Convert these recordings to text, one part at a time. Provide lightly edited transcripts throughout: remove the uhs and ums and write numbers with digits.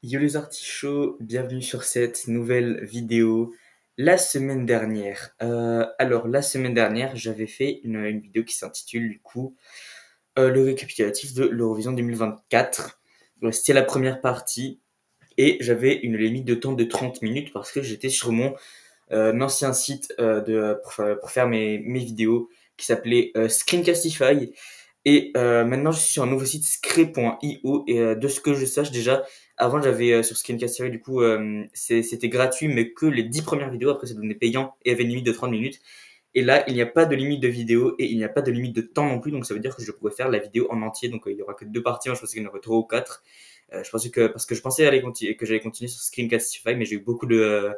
Yo les artichauts, bienvenue sur cette nouvelle vidéo. La semaine dernière, la semaine dernière, j'avais fait une vidéo qui s'intitule du coup le récapitulatif de l'Eurovision 2024. C'était la première partie et j'avais une limite de temps de 30 minutes parce que j'étais sur mon ancien site pour faire mes vidéos qui s'appelait Screencastify. Et maintenant, je suis sur un nouveau site scree.io et de ce que je sache déjà, avant j'avais sur Screencastify du coup c'était gratuit mais que les 10 premières vidéos, après ça devenait payant et avait une limite de 30 minutes. Et là, il n'y a pas de limite de vidéo et il n'y a pas de limite de temps non plus, donc ça veut dire que je pourrais faire la vidéo en entier, donc il y aura que deux parties, moi je pensais qu'il y en aurait trois ou quatre. Je pensais que, parce que je pensais que j'allais continuer sur Screencastify, mais j'ai eu beaucoup de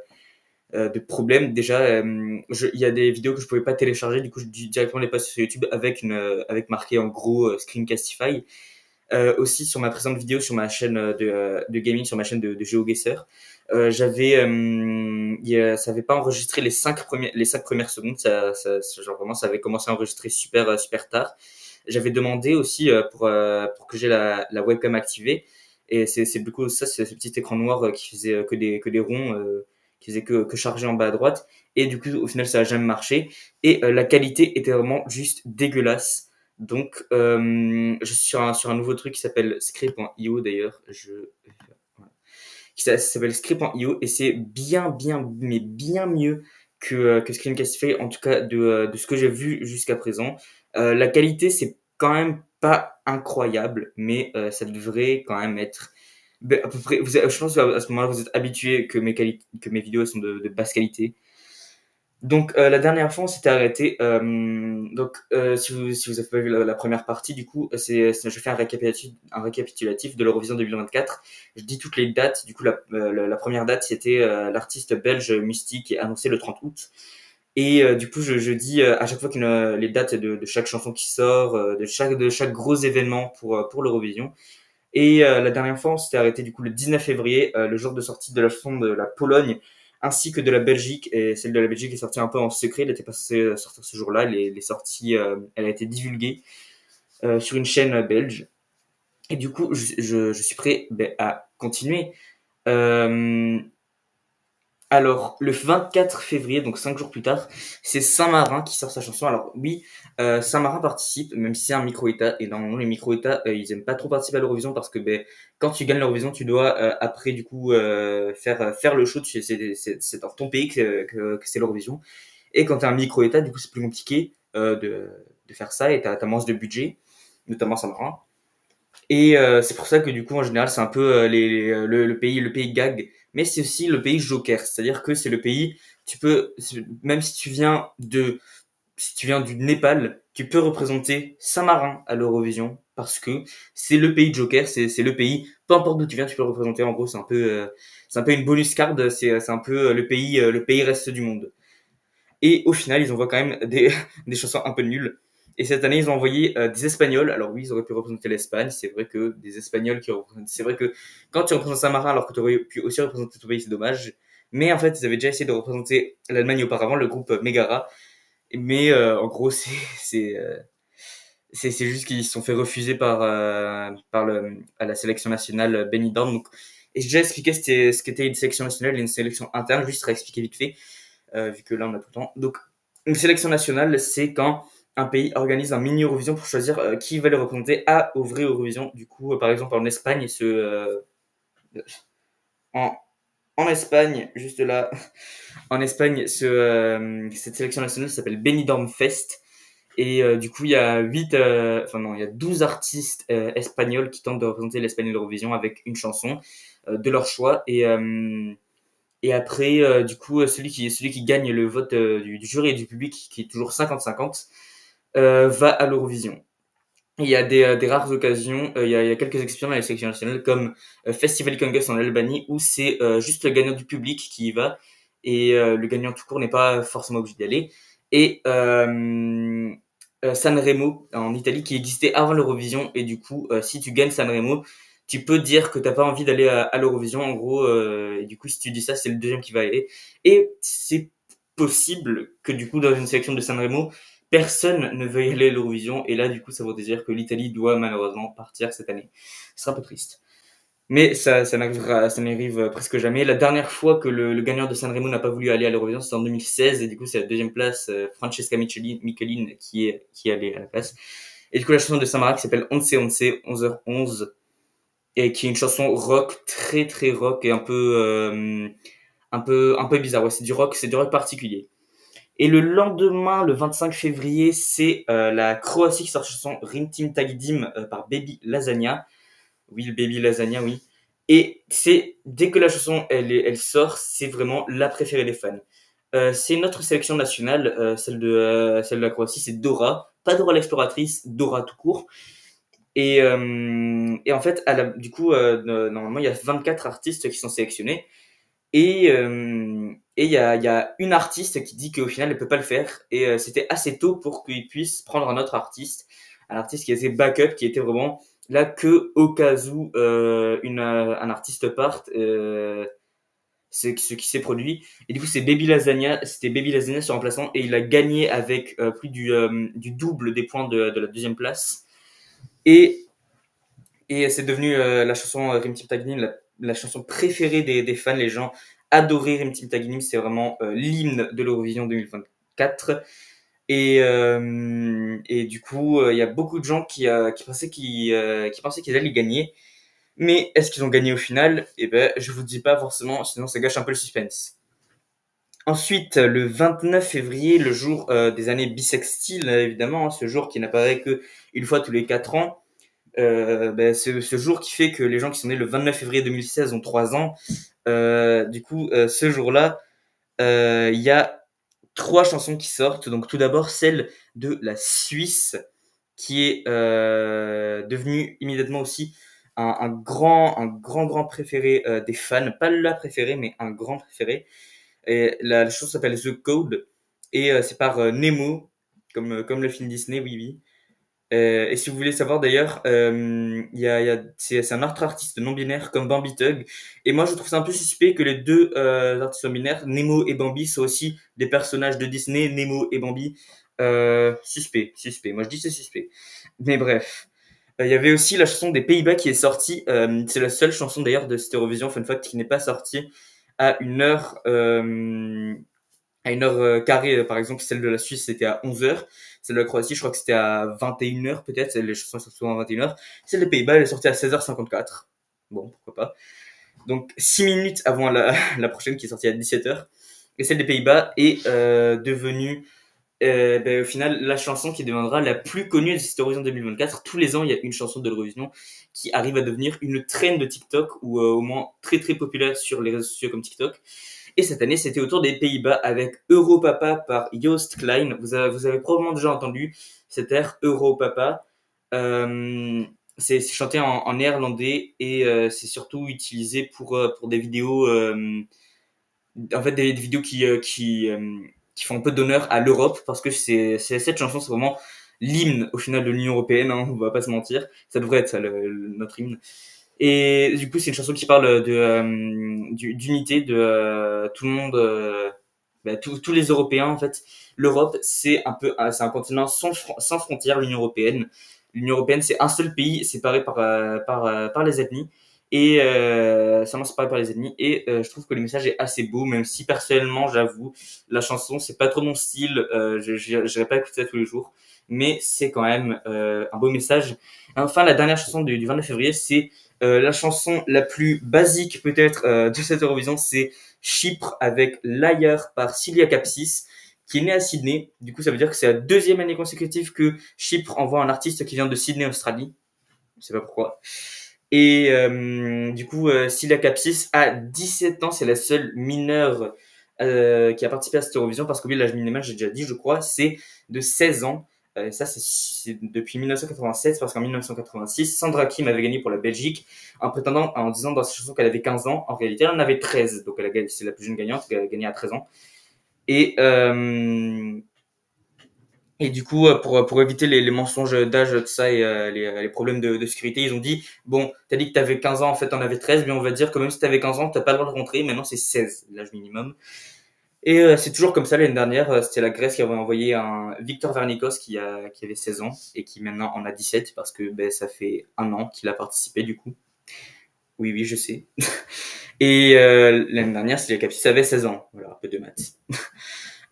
problèmes. Déjà, il y a des vidéos que je pouvais pas télécharger, du coup je directement les passe sur YouTube avec marqué en gros Screencastify. Aussi sur ma présente vidéo sur ma chaîne de gaming, sur ma chaîne de GeoGuessr, ça avait pas enregistré les 5 premières secondes. Genre vraiment, ça avait commencé à enregistrer super tard. J'avais demandé aussi pour que j'ai la webcam activée. Et c'est du coup ça, c'est ce petit écran noir qui faisait que des ronds, qui faisait que charger en bas à droite. Et du coup, au final, ça a jamais marché. Et la qualité était vraiment juste dégueulasse. Donc, je suis sur un nouveau truc qui s'appelle Script.io d'ailleurs. Voilà. Ça s'appelle Script.io et c'est mais bien mieux que Screencastify, en tout cas de ce que j'ai vu jusqu'à présent. La qualité, c'est quand même pas incroyable, mais ça devrait quand même être à peu près. Je pense qu'à ce moment-là, vous êtes habitué que mes vidéos sont de basse qualité. Donc la dernière fois, on s'était arrêté. Si vous avez pas vu la première partie, du coup, je fais un récapitulatif de l'Eurovision 2024. Je dis toutes les dates. Du coup, la première date, c'était l'artiste belge Mystique qui est annoncé le 30 août. Et du coup, je dis à chaque fois les dates de chaque chanson qui sort, de chaque gros événement pour l'Eurovision. Et la dernière fois, on s'était arrêté du coup le 19 février, le jour de sortie de la chanson de la Pologne, ainsi que de la Belgique. Et celle de la Belgique est sortie un peu en secret, elle était pas censée sortir ce jour-là. Les sorties, elle a été divulguée sur une chaîne belge. Et du coup, je suis prêt à continuer. Euh, alors, le 24 février, donc 5 jours plus tard, c'est Saint-Marin qui sort sa chanson. Alors oui, Saint-Marin participe, même si c'est un micro-État. Et normalement, les micro-États, ils aiment pas trop participer à l'Eurovision parce que quand tu gagnes l'Eurovision, tu dois après du coup faire le show. C'est dans ton pays que c'est l'Eurovision. Et quand tu es un micro-État, du coup, c'est plus compliqué de faire ça et t'as moins de budget, notamment Saint-Marin. Et c'est pour ça que du coup en général c'est un peu le pays gag, mais c'est aussi le pays joker, c'est-à-dire que c'est le pays même si tu viens du Népal, tu peux représenter Saint-Marin à l'Eurovision parce que c'est le pays joker, c'est le pays, peu importe d'où tu viens, tu peux le représenter. En gros, c'est un peu une bonus card, c'est un peu le pays reste du monde. Et au final, ils envoient quand même des chansons un peu nulles. Et cette année, ils ont envoyé des Espagnols. Alors oui, ils auraient pu représenter l'Espagne. C'est vrai que des Espagnols qui représentent. C'est vrai que quand tu représentes Saint-Marin alors que tu aurais pu aussi représenter ton pays, c'est dommage. Mais en fait, ils avaient déjà essayé de représenter l'Allemagne auparavant, le groupe Megara. Mais en gros, c'est juste qu'ils se sont fait refuser à la sélection nationale Benidorm. Donc, et j'ai déjà expliqué ce qu'était une sélection nationale et une sélection interne. Juste à expliquer vite fait vu que là on a tout le temps. Donc une sélection nationale, c'est quand un pays organise un mini Eurovision pour choisir qui va le représenter au vrai Eurovision. Du coup, par exemple en Espagne, en, en Espagne, juste là, en Espagne, cette sélection nationale s'appelle Benidorm Fest. Et du coup, il y a il y a 12 artistes espagnols qui tentent de représenter l'Espagne à l'Eurovision avec une chanson de leur choix. Et après, du coup, celui qui gagne le vote du jury et du public, qui est toujours 50-50, va à l'Eurovision. Il y a des rares occasions, il y a quelques exceptions dans les sélections nationales, comme Festival Congress en Albanie, où c'est juste le gagnant du public qui y va, et le gagnant tout court n'est pas forcément obligé d'y aller. Et Sanremo en Italie, qui existait avant l'Eurovision, et du coup, si tu gagnes Sanremo, tu peux dire que t'as pas envie d'aller à l'Eurovision, en gros, et du coup, si tu dis ça, c'est le deuxième qui va aller. Et c'est possible que du coup, dans une sélection de Sanremo, personne ne veuille aller à l'Eurovision, et là, du coup, ça veut dire que l'Italie doit malheureusement partir cette année. Ce sera un peu triste. Mais ça n'arrive presque jamais. La dernière fois que le gagnant de Sanremo n'a pas voulu aller à l'Eurovision, c'était en 2016, et du coup, c'est la deuxième place, Francesca Michelin qui est allée à la place. Et du coup, la chanson de Samara qui s'appelle Once Once, 11h11, et qui est une chanson rock, très très rock, et un peu bizarre. Ouais, c'est du rock particulier. Et le lendemain, le 25 février, c'est la Croatie qui sort la chanson Rim Tim Tagidim par Baby Lasagna. Oui, le Baby Lasagna, oui. Et c'est dès que la chanson elle sort, c'est vraiment la préférée des fans. C'est notre sélection nationale, celle de la Croatie, c'est Dora, pas Dora l'exploratrice, Dora tout court. Et en fait, du coup, normalement, il y a 24 artistes qui sont sélectionnés. Et il y a une artiste qui dit qu'au final, elle peut pas le faire. Et c'était assez tôt pour qu'ils puissent prendre un autre artiste. Un artiste qui était backup, qui était vraiment là que au cas où un artiste parte. C'est ce qui s'est produit. Et du coup, c'était Baby Lasagna sur remplaçant. Et il a gagné avec plus du double des points de la deuxième place. Et c'est devenu la chanson Rim Tim Taginim, la chanson préférée des fans. Les gens adoraient Rim Tim Taginim, c'est vraiment l'hymne de l'Eurovision 2024. Et du coup, il y a beaucoup de gens qui pensaient qu'ils allaient gagner. Mais est-ce qu'ils ont gagné au final? Eh ben, je vous dis pas forcément, sinon ça gâche un peu le suspense. Ensuite, le 29 février, le jour des années bissextiles, évidemment, hein, ce jour qui n'apparaît que une fois tous les 4 ans. Ce jour qui fait que les gens qui sont nés le 29 février 2016 ont 3 ans. Du coup, ce jour-là, il y a 3 chansons qui sortent. Donc tout d'abord celle de la Suisse qui est devenue immédiatement aussi grand préféré des fans. Pas la préférée, mais un grand préféré. Et la chanson s'appelle The Code et c'est par Nemo, comme le film Disney, oui, oui. Et si vous voulez savoir d'ailleurs, c'est un autre artiste non binaire comme Bambi Tug. Et moi je trouve ça un peu suspect que les deux artistes non binaires, Nemo et Bambi, soient aussi des personnages de Disney, Nemo et Bambi. Suspect. Moi je dis c'est suspect. Mais bref. Il y avait aussi la chanson des Pays-Bas qui est sortie. C'est la seule chanson d'ailleurs de cette Eurovision, fun fact, qui n'est pas sortie à une heure. À une heure carrée, par exemple, celle de la Suisse, c'était à 11h. Celle de la Croatie, je crois que c'était à 21h, peut-être. Les chansons sont souvent à 21h. Celle des Pays-Bas, elle est sortie à 16h54. Bon, pourquoi pas. Donc, 6 minutes avant la prochaine qui est sortie à 17h. Et celle des Pays-Bas est devenue, au final, la chanson qui deviendra la plus connue de cette Eurovision 2024. Tous les ans, il y a une chanson de l'Eurovision qui arrive à devenir une trend de TikTok ou au moins très très populaire sur les réseaux sociaux comme TikTok. Et cette année, c'était autour des Pays-Bas avec Europapa par Joost Klein. Vous avez probablement déjà entendu cet air Europapa. Euh, c'est chanté en néerlandais et c'est surtout utilisé pour des vidéos, en fait des vidéos qui font un peu d'honneur à l'Europe parce que cette chanson, c'est vraiment l'hymne au final de l'Union européenne, hein, on va pas se mentir. Ça devrait être ça, notre hymne. Et du coup, c'est une chanson qui parle d'unité, de tout le monde, tous les Européens en fait. L'Europe, c'est un continent sans frontières, l'Union européenne. L'Union européenne, c'est un seul pays séparé par les ethnies et seulement séparé par les ethnies. Et je trouve que le message est assez beau, même si personnellement, j'avoue, la chanson, c'est pas trop mon style. J'irai pas écouter ça tous les jours, mais c'est quand même un beau message. Enfin, la dernière chanson du 29 février, c'est la chanson la plus basique peut-être de cette Eurovision, c'est Chypre avec Liar par Cilia Capsis, qui est née à Sydney. Du coup, ça veut dire que c'est la deuxième année consécutive que Chypre envoie un artiste qui vient de Sydney, Australie. Je sais pas pourquoi. Et du coup, Cilia Capsis a 17 ans, c'est la seule mineure qui a participé à cette Eurovision, parce que oui, l'âge minimal, j'ai déjà dit, je crois, c'est de 16 ans. Ça, c'est depuis 1987, parce qu'en 1986, Sandra Kim avait gagné pour la Belgique en disant dans sa chanson qu'elle avait 15 ans. En réalité, elle en avait 13, donc c'est la plus jeune gagnante, elle a gagné à 13 ans. Et, euh, et du coup, pour éviter les mensonges d'âge, tout ça, et les problèmes de sécurité, ils ont dit, bon, t'as dit que t'avais 15 ans, en fait, t'en avais 13, mais on va dire que même si t'avais 15 ans, t'as pas le droit de rentrer. Maintenant, c'est 16, l'âge minimum. Et c'est toujours comme ça. L'année dernière, c'était la Grèce qui avait envoyé un Victor Vernikos qui avait 16 ans et qui maintenant en a 17 parce que ça fait un an qu'il a participé du coup. Oui, oui, je sais. Et l'année dernière, Celia Capsis avait 16 ans. Voilà, un peu de maths.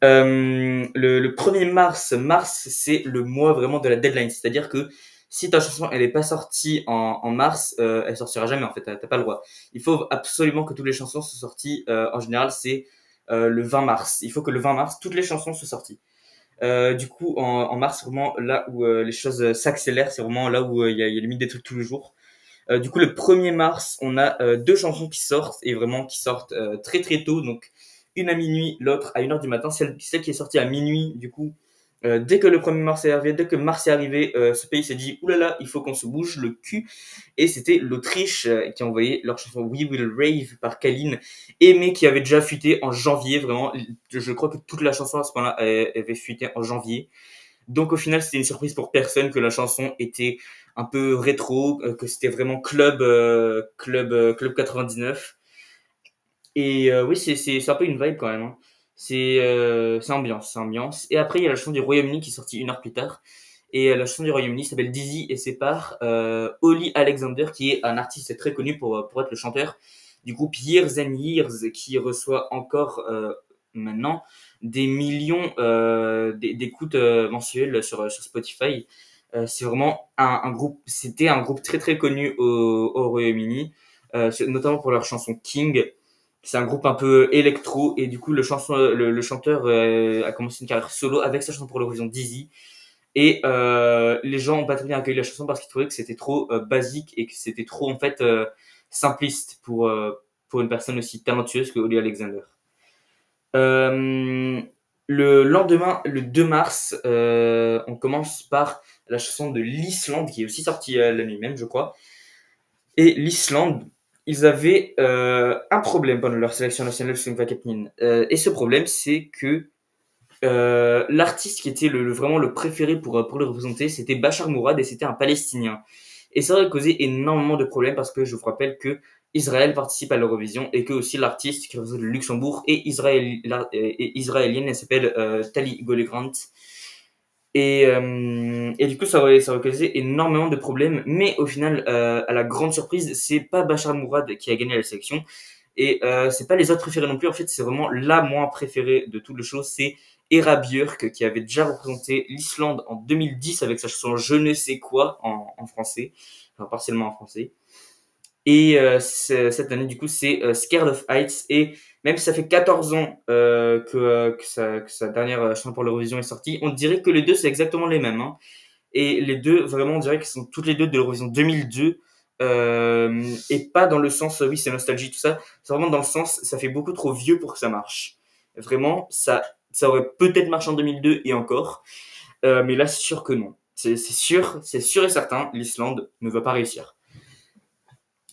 Le 1er mars, c'est le mois vraiment de la deadline. C'est-à-dire que si ta chanson elle est pas sortie en mars, elle sortira jamais en fait. T'as pas le droit. Il faut absolument que toutes les chansons soient sorties. En général, c'est le 20 mars. Il faut que le 20 mars, toutes les chansons soient sorties. Du coup, en mars, c'est vraiment là où les choses s'accélèrent. C'est vraiment là où il y a limite des trucs tous les jours. Du coup, le 1er mars, on a deux chansons qui sortent et vraiment qui sortent très très tôt. Donc, une à minuit, l'autre à 1h du matin. Celle qui est sortie à minuit, du coup, dès que le 1er mars est arrivé, dès que mars est arrivé, ce pays s'est dit oulala, il faut qu'on se bouge le cul. Et c'était l'Autriche qui a envoyé leur chanson We Will Rave par Kalin, mais qui avait déjà fuité en janvier. Vraiment, je crois que toute la chanson à ce moment-là avait fuité en janvier. Donc au final, c'était une surprise pour personne que la chanson était un peu rétro, que c'était vraiment club 99. Et oui, c'est un peu une vibe quand même. Hein. C'est ambiance, c'est ambiance. Et après, il y a la chanson du Royaume-Uni qui est sortie 1 heure plus tard. Et la chanson du Royaume-Uni s'appelle Dizzy et c'est par Holly Alexander, qui est un artiste très connu pour être le chanteur du groupe Years and Years, qui reçoit encore maintenant des millions d'écoutes mensuelles sur Spotify. C'est vraiment un groupe, c'était un groupe très très connu au Royaume-Uni, notamment pour leur chanson King. C'est un groupe un peu électro et du coup le chanteur a commencé une carrière solo avec sa chanson pour l'Eurovision Dizzy. Et les gens ont pas très bien accueilli la chanson parce qu'ils trouvaient que c'était trop basique et que c'était trop en fait simpliste pour une personne aussi talentueuse que Holly Alexander. Euh, le lendemain, le 2 mars, on commence par la chanson de l'Islande qui est aussi sortie la nuit même, je crois. Et l'Islande, ils avaient un problème pendant leur sélection nationale Söngvakeppnin. Et ce problème, c'est que l'artiste qui était vraiment le préféré pour le représenter, c'était Bachar Mourad et c'était un Palestinien. Et ça aurait causé énormément de problèmes parce que je vous rappelle que Israël participe à l'Eurovision et que aussi l'artiste qui représente le Luxembourg est israélienne, elle s'appelle Tali Golegrant. Et du coup, ça aurait causé énormément de problèmes. Mais au final, à la grande surprise, c'est pas Bachar Mourad qui a gagné la sélection. Et c'est pas les autres préférés non plus. En fait, c'est vraiment la moins préférée de toutes les choses. C'est Hera Björk qui avait déjà représenté l'Islande en 2010 avec sa chanson Je ne sais quoi en français, enfin partiellement en français. Et cette année, du coup, c'est Scared of Heights. Et même si ça fait 14 ans que sa dernière chanson pour l'Eurovision est sortie, on dirait que les deux, c'est exactement les mêmes. Hein. Et les deux, vraiment, on dirait qu'ils sont toutes les deux de l'Eurovision 2002. Et pas dans le sens, oui, c'est nostalgie, tout ça. C'est vraiment dans le sens, ça fait beaucoup trop vieux pour que ça marche. Vraiment, ça aurait peut-être marché en 2002 et encore. Mais là, c'est sûr que non. C'est sûr et certain, l'Islande ne va pas réussir.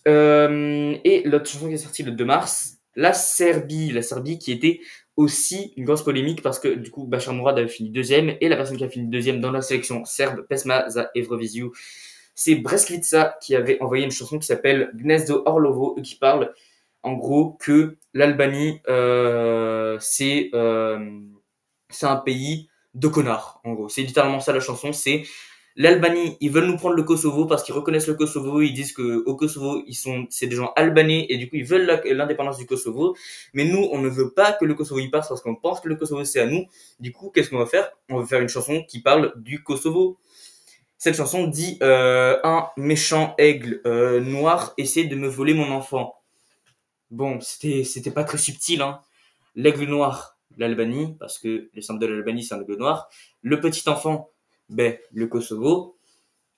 Et l'autre chanson qui est sortie le 2 mars, la Serbie qui était aussi une grosse polémique parce que du coup Bachar Mourad avait fini deuxième et la personne qui a fini deuxième dans la sélection serbe Pesma za Eurovision, c'est Breskvica qui avait envoyé une chanson qui s'appelle Gnezdo Orlovo et qui parle en gros que l'Albanie c'est un pays de connards en gros. C'est littéralement ça la chanson, c'est l'Albanie, ils veulent nous prendre le Kosovo parce qu'ils reconnaissent le Kosovo, ils disent que au Kosovo, c'est des gens albanais et du coup ils veulent l'indépendance du Kosovo. Mais nous, on ne veut pas que le Kosovo y passe parce qu'on pense que le Kosovo c'est à nous. Du coup, qu'est-ce qu'on va faire? On va faire une chanson qui parle du Kosovo. Cette chanson dit un méchant aigle noir essaie de me voler mon enfant. Bon, c'était pas très subtil, hein. L'aigle noir, l'Albanie, parce que le symbole de l'Albanie c'est un aigle noir. Le petit enfant, le Kosovo.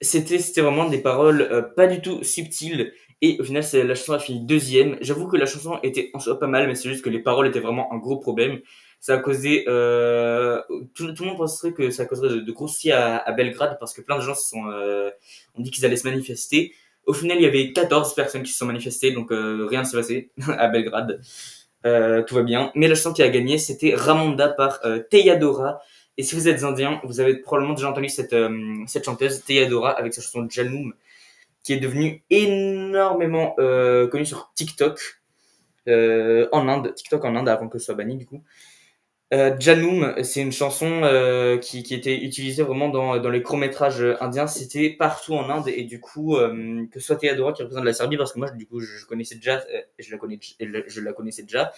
C'était vraiment des paroles pas du tout subtiles et au final la chanson a fini deuxième. J'avoue que la chanson était en soi pas mal mais c'est juste que les paroles étaient vraiment un gros problème. Ça a causé tout le monde penserait que ça causerait de gros soucis à Belgrade parce que plein de gens ont dit qu'ils allaient se manifester. Au final il y avait 14 personnes qui se sont manifestées donc rien ne s'est passé à Belgrade. Tout va bien. Mais la chanson qui a gagné c'était Ramonda par Teyadora. Et si vous êtes indien, vous avez probablement déjà entendu cette chanteuse, Teyadora, avec sa chanson Janoum, qui est devenue énormément connue sur TikTok en Inde, avant que ce soit banni du coup. Janum, c'est une chanson qui était utilisée vraiment dans les courts-métrages indiens. C'était partout en Inde et du coup, que ce soit Theodora qui représente la Serbie, parce que moi, du coup, je connaissais déjà, je la connaissais déjà.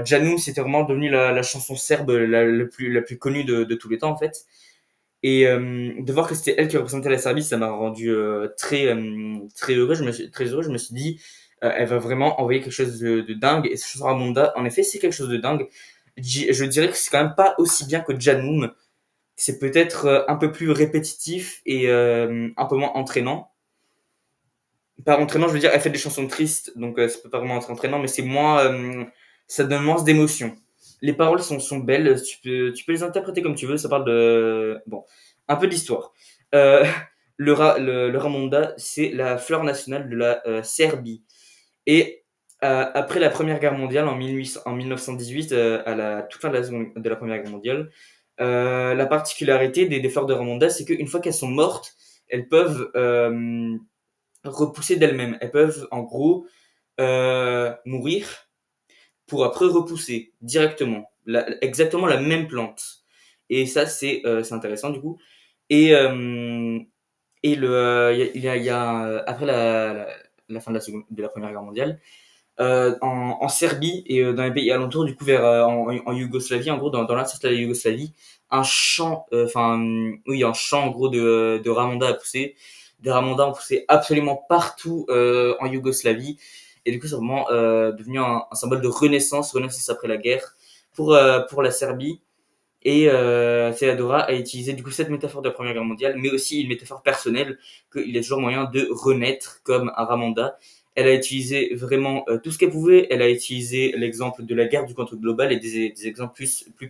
Janum, c'était vraiment devenu la chanson serbe la plus connue de tous les temps en fait. Et de voir que c'était elle qui représentait la Serbie, ça m'a rendu très heureux. Très heureux. Je me suis dit, elle va vraiment envoyer quelque chose de dingue. Et ce chanson Ramonda, en effet, c'est quelque chose de dingue. Je dirais que c'est quand même pas aussi bien que Janum. C'est peut-être un peu plus répétitif et un peu moins entraînant. Par entraînant, je veux dire, elle fait des chansons tristes, donc ça peut pas vraiment être entraînant, mais c'est moins, ça donne moins d'émotion. Les paroles sont belles, tu peux les interpréter comme tu veux. Ça parle de, bon, un peu d'histoire. Euh, le Ramonda, c'est la fleur nationale de la Serbie. Et après la Première Guerre mondiale, en 1918, à la toute fin de la Première Guerre mondiale, la particularité des fleurs de Ramonda, c'est qu'une fois qu'elles sont mortes, elles peuvent repousser d'elles-mêmes. Elles peuvent, en gros, mourir pour après repousser directement. Exactement la même plante. Et ça, c'est intéressant du coup. Et, il y a après la fin de la Première Guerre mondiale, en Serbie et dans les pays alentours, du coup en Yougoslavie, en gros dans l'est de la Yougoslavie, un champ, oui, un champ en gros de Ramonda a poussé. Des Ramonda ont poussé absolument partout en Yougoslavie. Et du coup, c'est vraiment devenu un symbole de renaissance après la guerre pour la Serbie. Et Theodora a utilisé du coup cette métaphore de la Première Guerre mondiale, mais aussi une métaphore personnelle, qu'il y a toujours moyen de renaître comme un Ramonda. Elle a utilisé vraiment tout ce qu'elle pouvait. Elle a utilisé l'exemple de la guerre du contre global et des exemples plus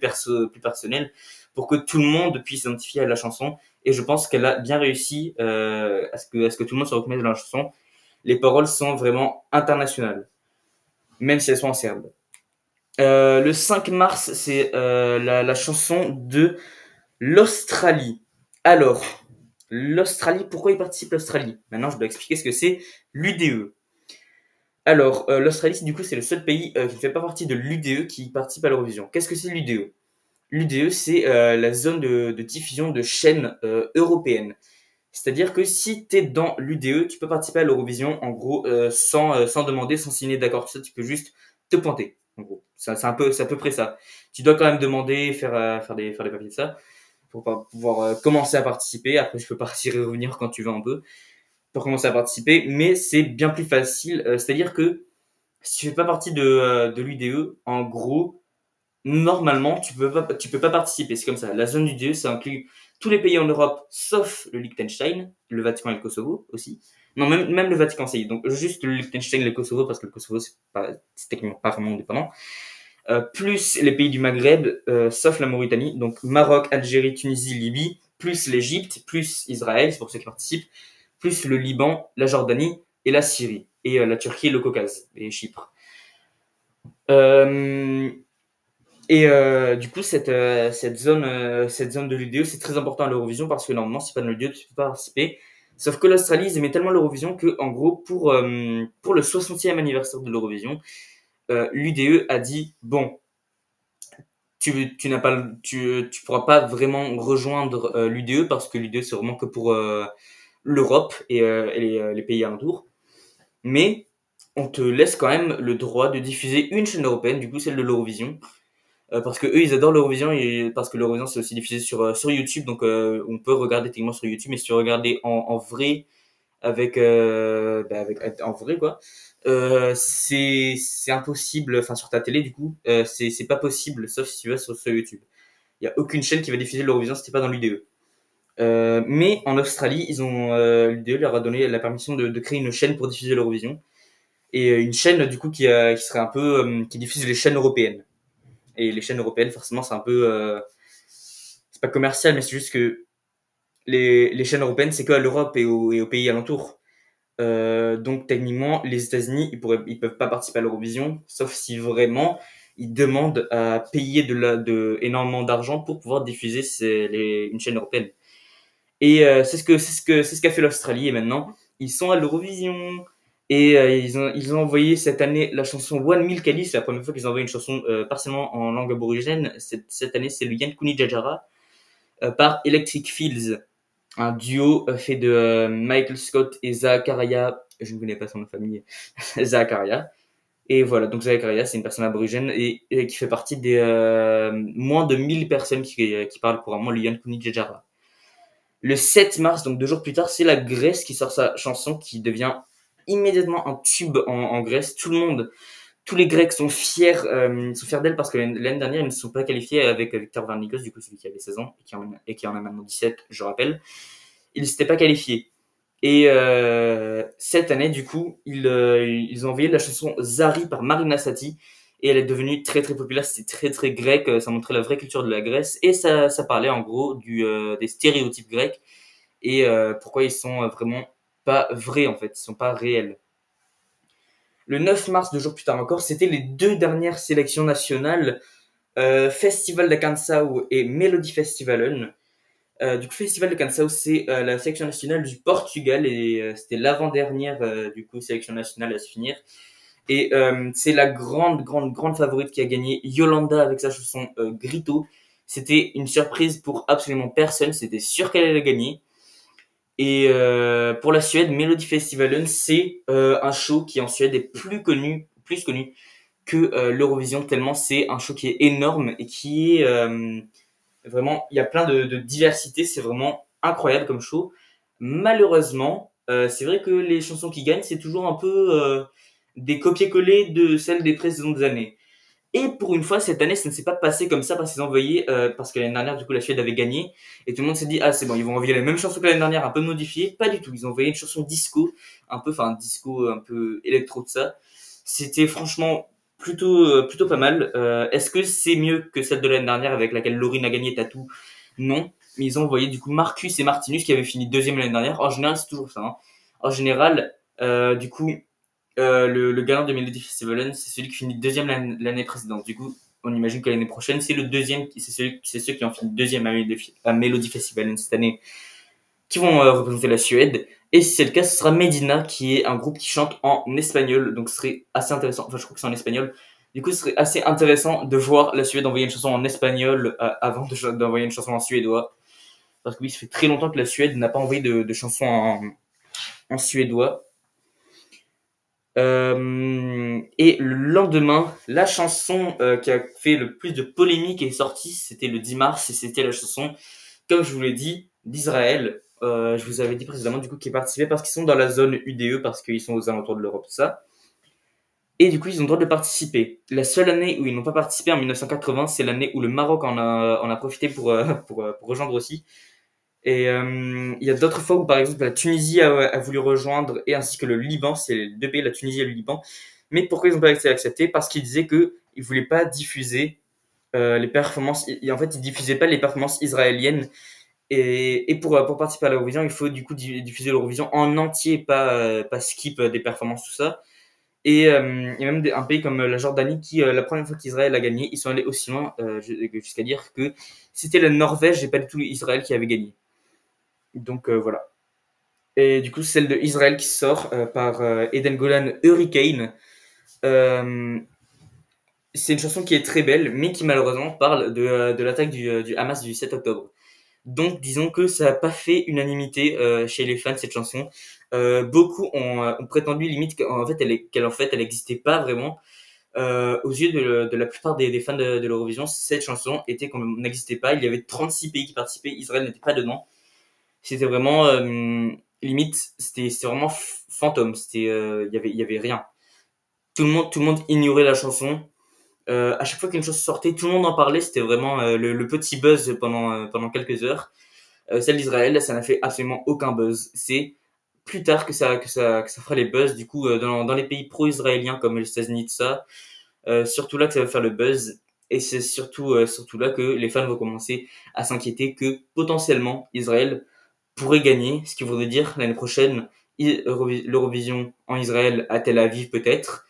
personnels pour que tout le monde puisse s'identifier à la chanson. Et je pense qu'elle a bien réussi à ce que tout le monde se reconnaisse dans la chanson. Les paroles sont vraiment internationales, même si elles sont en serbe. Le 5 mars, c'est la chanson de l'Australie. Alors, l'Australie, pourquoi il participe l'Australie? Maintenant, je dois expliquer ce que c'est l'UDE. Alors, l'Australie, du coup, c'est le seul pays qui ne fait pas partie de l'UDE qui participe à l'Eurovision. Qu'est-ce que c'est l'UDE? L'UDE, c'est la zone de diffusion de chaînes européennes. C'est-à-dire que si tu es dans l'UDE, tu peux participer à l'Eurovision, en gros, sans demander, sans signer d'accord, tout ça, tu peux juste te pointer, en gros. C'est à peu près ça. Tu dois quand même demander, faire des papiers de ça, pour pouvoir commencer à participer. Après, tu peux partir et revenir quand tu veux un peu, pour commencer à participer, mais c'est bien plus facile. C'est-à-dire que si tu fais pas partie de l'UDE, en gros, normalement, tu peux pas participer. C'est comme ça. La zone d'UDE, ça inclut tous les pays en Europe, sauf le Liechtenstein, le Vatican et le Kosovo aussi. Non, même le Vatican, c'est donc juste le Liechtenstein et le Kosovo, parce que le Kosovo, c'est techniquement pas vraiment indépendant. Plus les pays du Maghreb, sauf la Mauritanie, donc Maroc, Algérie, Tunisie, Libye, plus l'Égypte, plus Israël, c'est pour ceux qui participent, plus le Liban, la Jordanie et la Syrie, et la Turquie et le Caucase, et Chypre. Euh, du coup, cette zone de l'UDE, c'est très important à l'Eurovision parce que normalement, si pas dans l'UDE, tu peux pas participer. Sauf que l'Australie, ils aimaient tellement l'Eurovision que, en gros, pour le 60e anniversaire de l'Eurovision, l'UDE a dit bon, tu pourras pas vraiment rejoindre l'UDE parce que l'UDE c'est vraiment que pour l'Europe et les pays alentours. Mais on te laisse quand même le droit de diffuser une chaîne européenne, du coup celle de l'Eurovision. Parce que eux ils adorent l'Eurovision et parce que l'Eurovision c'est aussi diffusé sur YouTube, donc on peut regarder techniquement sur YouTube, mais si tu regardes en vrai avec en vrai quoi, c'est impossible, enfin sur ta télé du coup, c'est pas possible sauf si tu vas sur YouTube. Il y a aucune chaîne qui va diffuser l'Eurovision si t'es pas dans l'UDE. Mais en Australie, l'UDE leur a donné la permission de créer une chaîne pour diffuser l'Eurovision, et une chaîne du coup qui serait un peu qui diffuse les chaînes européennes. Et les chaînes européennes, forcément, c'est un peu c'est pas commercial, mais c'est juste que les chaînes européennes, c'est que à l'Europe et aux pays alentours. Donc techniquement, les États-Unis, ils peuvent pas participer à l'Eurovision, sauf si vraiment ils demandent à payer énormément d'argent pour pouvoir diffuser une chaîne européenne. Et c'est ce qu'a fait l'Australie. Et maintenant, ils sont à l'Eurovision. Et ils ont envoyé cette année la chanson One Milk Ali, c'est la première fois qu'ils ont envoyé une chanson partiellement en langue aborigène. Cette année, c'est le Yankuni Jajara par Electric Fields, un duo fait de Michael Scott et Zachariah, je ne connais pas son nom de famille, Zachariah. Et voilà, donc Zachariah, c'est une personne aborigène et qui fait partie des moins de 1000 personnes qui parlent couramment le Yankuni Jajara. Le 7 mars, donc 2 jours plus tard, c'est la Grèce qui sort sa chanson qui devient immédiatement un tube en Grèce. Tout le monde, tous les Grecs sont fiers d'elle parce que l'année dernière, ils ne se sont pas qualifiés avec Victor Varnikos, du coup celui qui avait 16 ans et qui en a maintenant 17, je rappelle. Ils ne s'étaient pas qualifiés. Et cette année, du coup, ils ont envoyé la chanson Zari par Marina Sati. Et elle est devenue très très populaire, c'était très très grec, ça montrait la vraie culture de la Grèce. Et ça parlait en gros des stéréotypes grecs et pourquoi ils sont vraiment pas vrais en fait, ils sont pas réels. Le 9 mars, 2 jours plus tard encore, c'était les 2 dernières sélections nationales, Festival de Canção et Melody Festivalen. Du coup, Festival de Canção, c'est la sélection nationale du Portugal et c'était l'avant-dernière du coup sélection nationale à se finir. Et c'est la grande favorite qui a gagné, Yolanda avec sa chanson Grito. C'était une surprise pour absolument personne, c'était sûr qu'elle allait gagner. Et pour la Suède, Melody Festivalen, c'est un show qui en Suède est plus connu que l'Eurovision, tellement c'est un show qui est énorme et qui est vraiment, il y a plein de diversité, c'est vraiment incroyable comme show. Malheureusement, c'est vrai que les chansons qui gagnent, c'est toujours un peu des copier-coller de celles des précédentes années. Et pour une fois, cette année, ça ne s'est pas passé comme ça parce qu'ils ont envoyé, parce que l'année dernière, du coup, la Suède avait gagné, et tout le monde s'est dit, ah, c'est bon, ils vont envoyer la même chanson que l'année dernière, un peu modifiée. Pas du tout. Ils ont envoyé une chanson disco, un disco un peu électro de ça. C'était franchement plutôt pas mal. Est-ce que c'est mieux que celle de l'année dernière avec laquelle Lauryn a gagné Tattoo? Non. Mais ils ont envoyé, du coup, Marcus et Martinus qui avaient fini deuxième l'année dernière. En général, c'est toujours ça, hein. En général, du coup, le gagnant de Melody Festival, c'est celui qui finit deuxième l'année précédente. Du coup, on imagine que l'année prochaine, c'est le deuxième, c'est ceux qui ont fini deuxième à Melody Festival cette année qui vont représenter la Suède. Et si c'est le cas, ce sera Medina, qui est un groupe qui chante en espagnol. Donc ce serait assez intéressant. Enfin, je crois que c'est en espagnol. Du coup, ce serait assez intéressant de voir la Suède envoyer une chanson en espagnol avant d'envoyer une chanson en suédois. Parce que oui, ça fait très longtemps que la Suède n'a pas envoyé de chanson en suédois. Et le lendemain, la chanson qui a fait le plus de polémique est sortie, c'était le 10 mars, et c'était la chanson, comme je vous l'ai dit, d'Israël. Je vous avais dit précédemment, du coup, qui participaient parce qu'ils sont dans la zone UDE, parce qu'ils sont aux alentours de l'Europe, tout ça. Et du coup, ils ont le droit de participer. La seule année où ils n'ont pas participé, en 1980, c'est l'année où le Maroc en a profité pour rejoindre aussi. Et il y a d'autres fois où, par exemple, la Tunisie a voulu rejoindre, et ainsi que le Liban, c'est les deux pays, la Tunisie et le Liban. Mais pourquoi ils n'ont pas été acceptés? Parce qu'ils disaient qu'ils ne voulaient pas diffuser les performances. En fait, ils diffusaient pas les performances israéliennes. Et pour participer à l'Eurovision, il faut du coup diffuser l'Eurovision en entier, pas skip des performances, tout ça. Et il y a même un pays comme la Jordanie qui, la première fois qu'Israël a gagné, ils sont allés aussi loin jusqu'à dire que c'était la Norvège et pas du tout Israël qui avait gagné. Donc voilà. Et du coup, celle de Israël qui sort par Eden Golan Hurricane. Euh, c'est une chanson qui est très belle, mais qui malheureusement parle de l'attaque du Hamas du 7 octobre. Donc disons que ça n'a pas fait unanimité chez les fans de cette chanson. Beaucoup ont prétendu limite qu'elle n'existait pas vraiment. Aux yeux de la plupart des fans de l'Eurovision, cette chanson n'existait pas. Il y avait 36 pays qui participaient, Israël n'était pas dedans. C'était vraiment limite, c'était vraiment fantôme. Il y avait rien. Tout le monde ignorait la chanson. À chaque fois qu'une chose sortait, tout le monde en parlait. C'était vraiment le petit buzz pendant quelques heures. Celle d'Israël, ça n'a fait absolument aucun buzz. C'est plus tard que ça fera les buzz. Du coup, dans les pays pro-israéliens comme les États-Unis, tout ça, surtout là que ça va faire le buzz. Et c'est surtout là que les fans vont commencer à s'inquiéter que potentiellement Israël pourrait gagner, ce qui voudrait dire l'année prochaine l'Eurovision en Israël à Tel Aviv peut-être.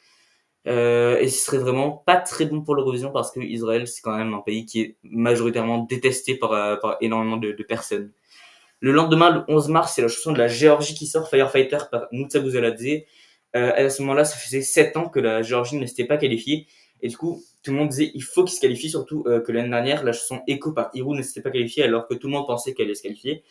Et ce serait vraiment pas très bon pour l'Eurovision parce que Israël c'est quand même un pays qui est majoritairement détesté par énormément de personnes. Le lendemain, le 11 mars, c'est la chanson de la Géorgie qui sort, Firefighter par Nutsa Bouzaladze. À ce moment-là, ça faisait 7 ans que la Géorgie ne s'était pas qualifiée. Et du coup, tout le monde disait il faut qu'ils se qualifient, surtout que l'année dernière, la chanson Echo par Hiru ne s'était pas qualifiée alors que tout le monde pensait qu'elle allait se qualifier.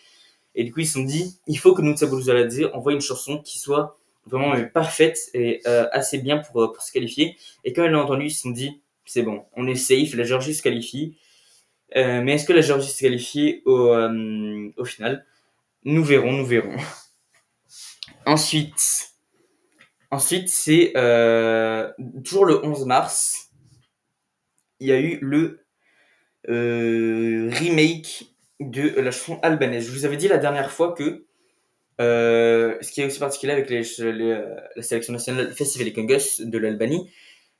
Et du coup, ils se sont dit il faut que nous, Saboulzaladze, envoie une chanson qui soit vraiment parfaite et assez bien pour se qualifier. Et quand ils l'ont entendu, ils se sont dit c'est bon, on est safe, la Géorgie se qualifie. Mais est-ce que la Géorgie se qualifie au final? Nous verrons, nous verrons. Ensuite, c'est toujours le 11 mars, il y a eu le remake de la chanson albanaise. Je vous avais dit la dernière fois que ce qui est aussi particulier avec la sélection nationale Festival Congus de l'Albanie,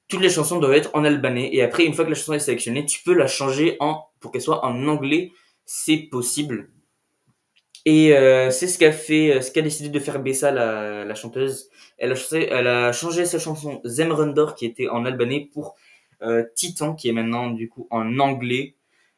toutes les chansons doivent être en albanais. Et après, une fois que la chanson est sélectionnée, tu peux la changer pour qu'elle soit en anglais. C'est possible. Et c'est ce qu'a décidé de faire Bessa, la chanteuse. Elle a changé sa chanson Zemrundor, qui était en albanais, pour Titan, qui est maintenant du coup en anglais.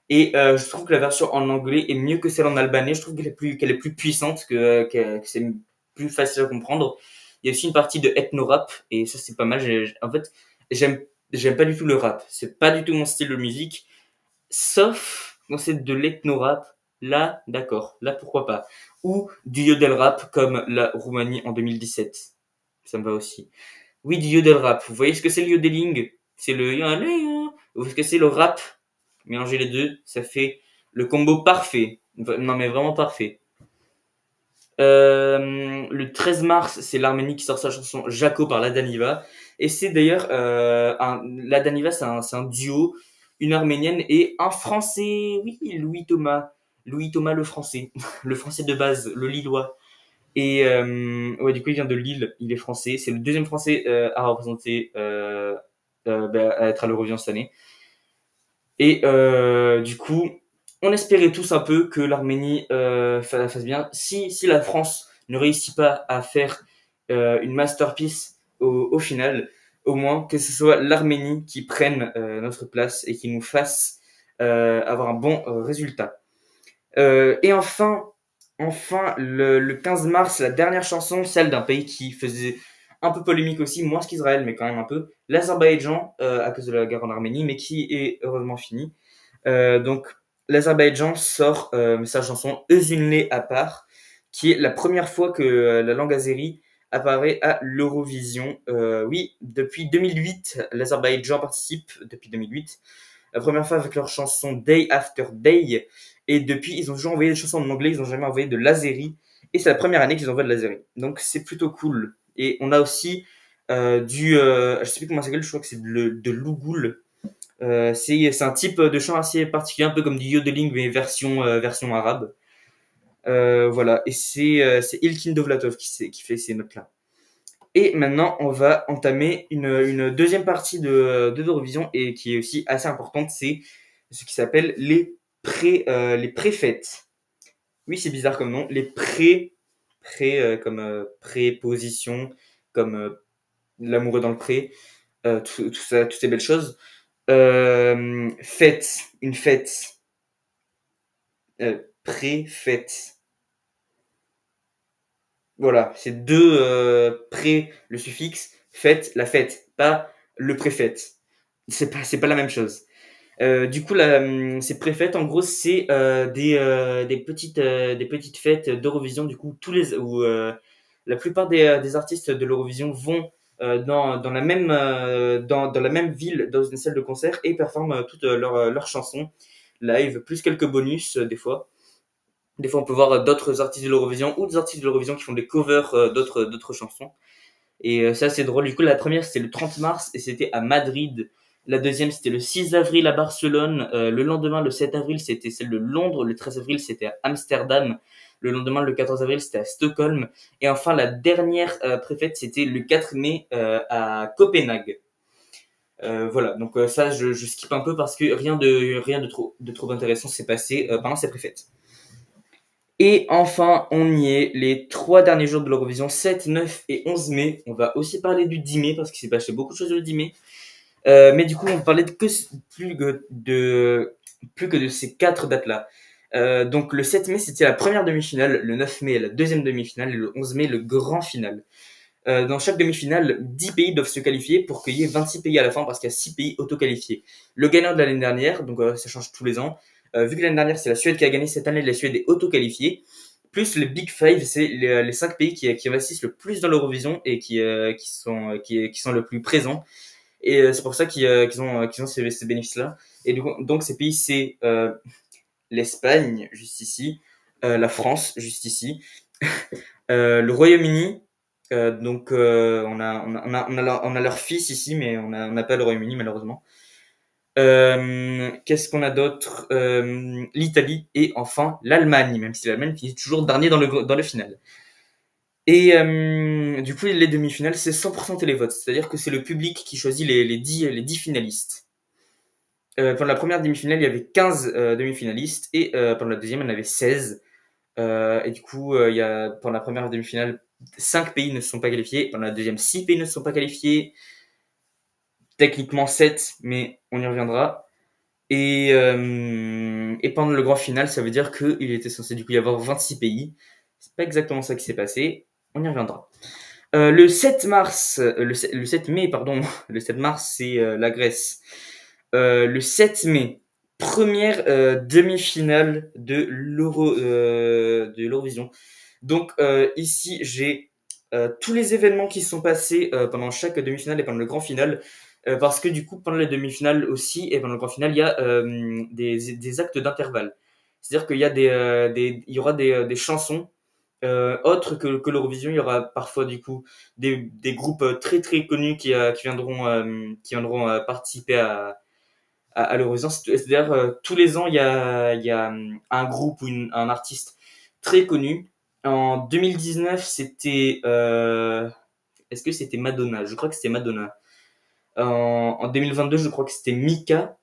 Et je trouve que la version en anglais est mieux que celle en albanais. Je trouve qu'elle est plus puissante, que c'est plus facile à comprendre. Il y a aussi une partie de ethno-rap, et ça c'est pas mal. En fait, j'aime j'aime pas du tout le rap. C'est pas du tout mon style de musique. Sauf quand c'est de l'ethno-rap, là, d'accord, là pourquoi pas. Ou du yodel rap comme la Roumanie en 2017. Ça me va aussi. Oui, du yodel rap. Vous voyez ce que c'est le yodeling? C'est le vous voyez ce que c'est le rap? Mélangez les deux, ça fait le combo parfait. Non mais vraiment parfait. Le 13 mars, c'est l'Arménie qui sort sa chanson Jaco par La Daniva. Et c'est d'ailleurs, La Daniva, c'est un duo, une Arménienne et un Français. Oui, Louis Thomas. Louis Thomas le Français. Le Français de base, le Lillois. Et ouais, du coup, il vient de Lille, il est français. C'est le deuxième Français à représenter, à être à l'Eurovision cette année. Et du coup, on espérait tous un peu que l'Arménie fasse bien. Si la France ne réussit pas à faire une masterpiece au final, au moins que ce soit l'Arménie qui prenne notre place et qui nous fasse avoir un bon résultat. Et enfin le 15 mars, la dernière chanson, celle d'un pays qui faisait un peu polémique aussi, moins qu'Israël, mais quand même un peu, l'Azerbaïdjan, à cause de la guerre en Arménie, mais qui est heureusement finie. Donc, l'Azerbaïdjan sort sa chanson Özünle à part, qui est la première fois que la langue azérie apparaît à l'Eurovision. Oui, depuis 2008, l'Azerbaïdjan participe, depuis 2008. La première fois avec leur chanson Day After Day. Et depuis, ils ont toujours envoyé des chansons en anglais, ils n'ont jamais envoyé de l'azérie. Et c'est la première année qu'ils envoient de l'azérie. Donc, c'est plutôt cool. Et on a aussi je sais plus comment ça s'appelle, je crois que c'est de l'ougoul. C'est un type de chant assez particulier, un peu comme du yodeling, mais version arabe. Voilà, et c'est Ilkin Dovlatov qui fait ces notes-là. Et maintenant, on va entamer une deuxième partie de l'Eurovision, et qui est aussi assez importante, c'est ce qui s'appelle les préfêtes. Oui, c'est bizarre comme nom. Les comme préposition, comme l'amoureux dans le pré, tout ça, toutes ces belles choses. Fête, une fête. Préfête. Voilà, c'est deux le suffixe, fête, la fête, pas le préfète. C'est pas la même chose. Du coup, ces préfêtes, en gros, c'est des petites fêtes d'Eurovision. Du coup, où la plupart des artistes de l'Eurovision vont dans la même ville, dans une salle de concert, et performent toutes leurs chansons live, plus quelques bonus des fois. Des fois, on peut voir d'autres artistes de l'Eurovision ou des artistes de l'Eurovision qui font des covers d'autres chansons. Et ça, c'est drôle. Du coup, la première, c'était le 30 mars et c'était à Madrid. La deuxième, c'était le 6 avril à Barcelone. Le lendemain, le 7 avril, c'était celle de Londres. Le 13 avril, c'était à Amsterdam. Le lendemain, le 14 avril, c'était à Stockholm. Et enfin, la dernière préfète, c'était le 4 mai à Copenhague. Voilà, donc ça, je skip un peu parce que rien de trop intéressant s'est passé pendant ces préfètes. Et enfin, on y est, les 3 derniers jours de l'Eurovision, 7, 9 et 11 mai. On va aussi parler du 10 mai, parce qu'il s'est passé beaucoup de choses le 10 mai. Mais du coup, on va parler plus que de ces 4 dates-là. Donc le 7 mai, c'était la première demi-finale, le 9 mai, la deuxième demi-finale, et le 11 mai, le grand final. Dans chaque demi-finale, 10 pays doivent se qualifier pour qu'il y ait 26 pays à la fin parce qu'il y a 6 pays auto-qualifiés. Le gagnant de l'année dernière, donc ça change tous les ans, vu que l'année dernière c'est la Suède qui a gagné, cette année la Suède est auto-qualifiée, plus le Big Five, c'est les 5 pays qui investissent le plus dans l'Eurovision et qui sont le plus présents. Et c'est pour ça qu'ils ont ces bénéfices-là. Et donc ces pays, c'est l'Espagne, juste ici, la France, juste ici, le Royaume-Uni, on a leur fils ici, mais on n'a pas le Royaume-Uni malheureusement. Qu'est-ce qu'on a d'autre? L'Italie et enfin l'Allemagne, même si l'Allemagne finit toujours dernier dans le final. Et du coup, les demi-finales, c'est 100% télévote, c'est-à-dire que c'est le public qui choisit les 10 finalistes. Pendant la première demi-finale, il y avait 15 demi-finalistes et pendant la deuxième, il y en avait 16. Et du coup, pendant la première demi-finale, 5 pays ne se sont pas qualifiés. Pendant la deuxième, 6 pays ne se sont pas qualifiés. Techniquement 7, mais on y reviendra. Et pendant le grand final, ça veut dire qu'il était censé du coup y avoir 26 pays. C'est pas exactement ça qui s'est passé. On y reviendra. Le 7 mars, le 7 mai, pardon, le 7 mars, c'est la Grèce. Le 7 mai, première demi-finale de l'Eurovision. Donc ici, j'ai tous les événements qui se sont passés pendant chaque demi-finale et pendant le grand final. Parce que du coup, pendant les demi-finales aussi et pendant le grand final, il y a des actes d'intervalle. C'est-à-dire qu'il y a il y aura des chansons autres que l'Eurovision. Il y aura parfois du coup des groupes très très connus qui viendront participer à l'Eurovision. C'est-à-dire tous les ans, il y a un groupe ou un artiste très connu. En 2019, c'était est-ce que c'était Madonna? Je crois que c'était Madonna. En 2022, je crois que c'était Mika.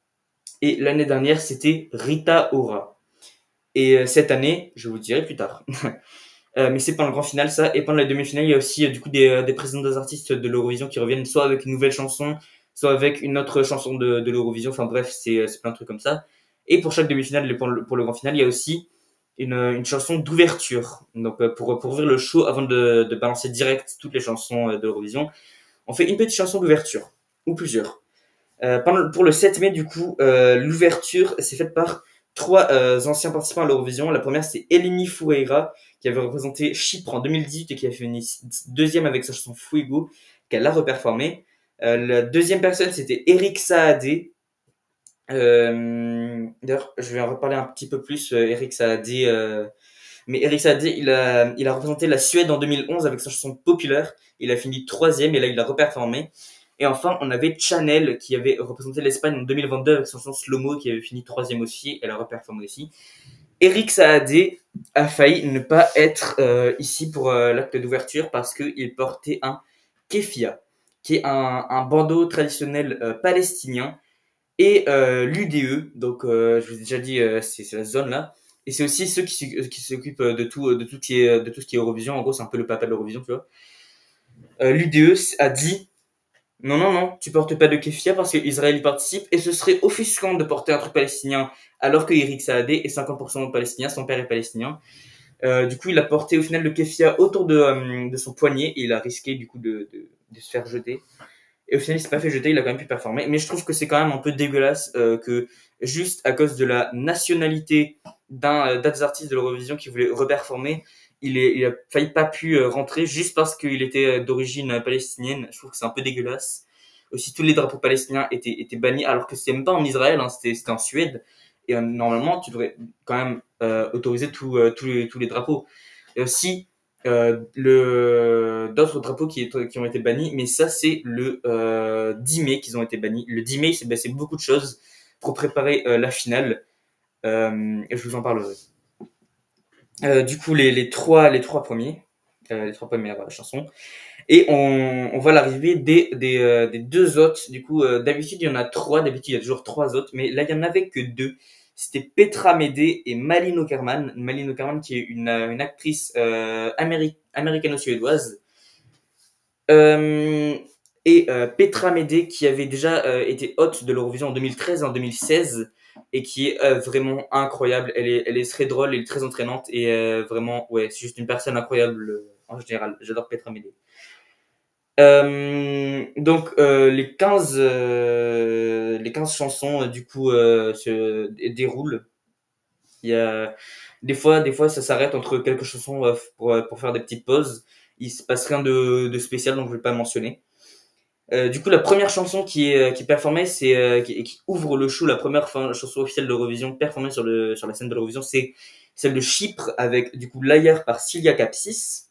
Et l'année dernière, c'était Rita Ora. Et cette année, je vous dirai plus tard. Mais c'est pendant le grand final, ça. Et pendant la demi-finale, il y a aussi du coup des présidents des artistes de l'Eurovision qui reviennent soit avec une nouvelle chanson, soit avec une autre chanson de l'Eurovision. Enfin bref, c'est plein de trucs comme ça. Et pour chaque demi-finale et pour le grand final, il y a aussi une chanson d'ouverture. Donc pour ouvrir le show, avant de balancer direct toutes les chansons de l'Eurovision, on fait une petite chanson d'ouverture. Ou plusieurs. Pour le 7 mai, du coup, l'ouverture s'est faite par 3 anciens participants à l'Eurovision. La première, c'est Eleni Foueira, qui avait représenté Chypre en 2018 et qui a fini deuxième avec sa chanson Fuego, qu'elle a reperformé. La deuxième personne, c'était Eric Saadé. D'ailleurs, je vais en reparler un petit peu plus, Eric Saadé. Mais Eric Saadé, il a représenté la Suède en 2011 avec sa chanson Populaire. Il a fini troisième et là, il a reperformé. Et enfin, on avait Chanel qui avait représenté l'Espagne en 2022 avec son chanson Slow Mo qui avait fini troisième aussi. Elle a reperformé aussi. Eric Saadé a failli ne pas être ici pour l'acte d'ouverture parce qu'il portait un keffia, qui est un bandeau traditionnel palestinien, et l'UDE, donc je vous ai déjà dit, c'est la zone là. Et c'est aussi ceux qui s'occupent de tout ce qui est Eurovision. En gros, c'est un peu le papa de l'Eurovision, tu vois. L'UDE a dit non, non, non, tu portes pas de keffia parce qu'Israël y participe et ce serait offusquant de porter un truc palestinien alors que Eric Saadé est 50% palestinien, son père est palestinien. Du coup, il a porté au final le keffia autour de son poignet et il a risqué du coup de se faire jeter. Et au final, il s'est pas fait jeter, il a quand même pu performer. Mais je trouve que c'est quand même un peu dégueulasse que juste à cause de la nationalité d'un des artistes de l'Eurovision qui voulait reperformer, il a failli pas pu rentrer juste parce qu'il était d'origine palestinienne. Je trouve que c'est un peu dégueulasse. Aussi, tous les drapeaux palestiniens étaient bannis, alors que c'était même pas en Israël, hein, c'était en Suède. Et normalement, tu devrais quand même autoriser tous les drapeaux. Et aussi, d'autres drapeaux qui ont été bannis, mais ça c'est le 10 mai qu'ils ont été bannis. Le 10 mai, c'est beaucoup de choses pour préparer la finale. Et je vous en parlerai. Du coup, les trois premiers, les trois premières chansons. Et on voit l'arrivée des deux autres. Du coup, d'habitude, il y en a trois. D'habitude, il y a toujours trois autres. Mais là, il y en avait que deux. C'était Petra Mede et Malin Åkerman. Malin Åkerman, qui est une actrice américano-suédoise. Petra Mede, qui avait déjà été hôte de l'Eurovision en 2013 et en 2016. Et qui est vraiment incroyable. Elle est très drôle, elle est très entraînante. Et vraiment, ouais, c'est juste une personne incroyable en général. J'adore Petra Mede. Les 15 chansons du coup se déroulent. Il y a des fois ça s'arrête entre quelques chansons pour faire des petites pauses. Il se passe rien de spécial donc je vais pas mentionner. Du coup la première chanson qui est performée c'est qui ouvre le show, la première chanson officielle de l'Eurovision performée sur la scène de l'Eurovision, c'est celle de Chypre avec du coup Liar par Cilia Capsis.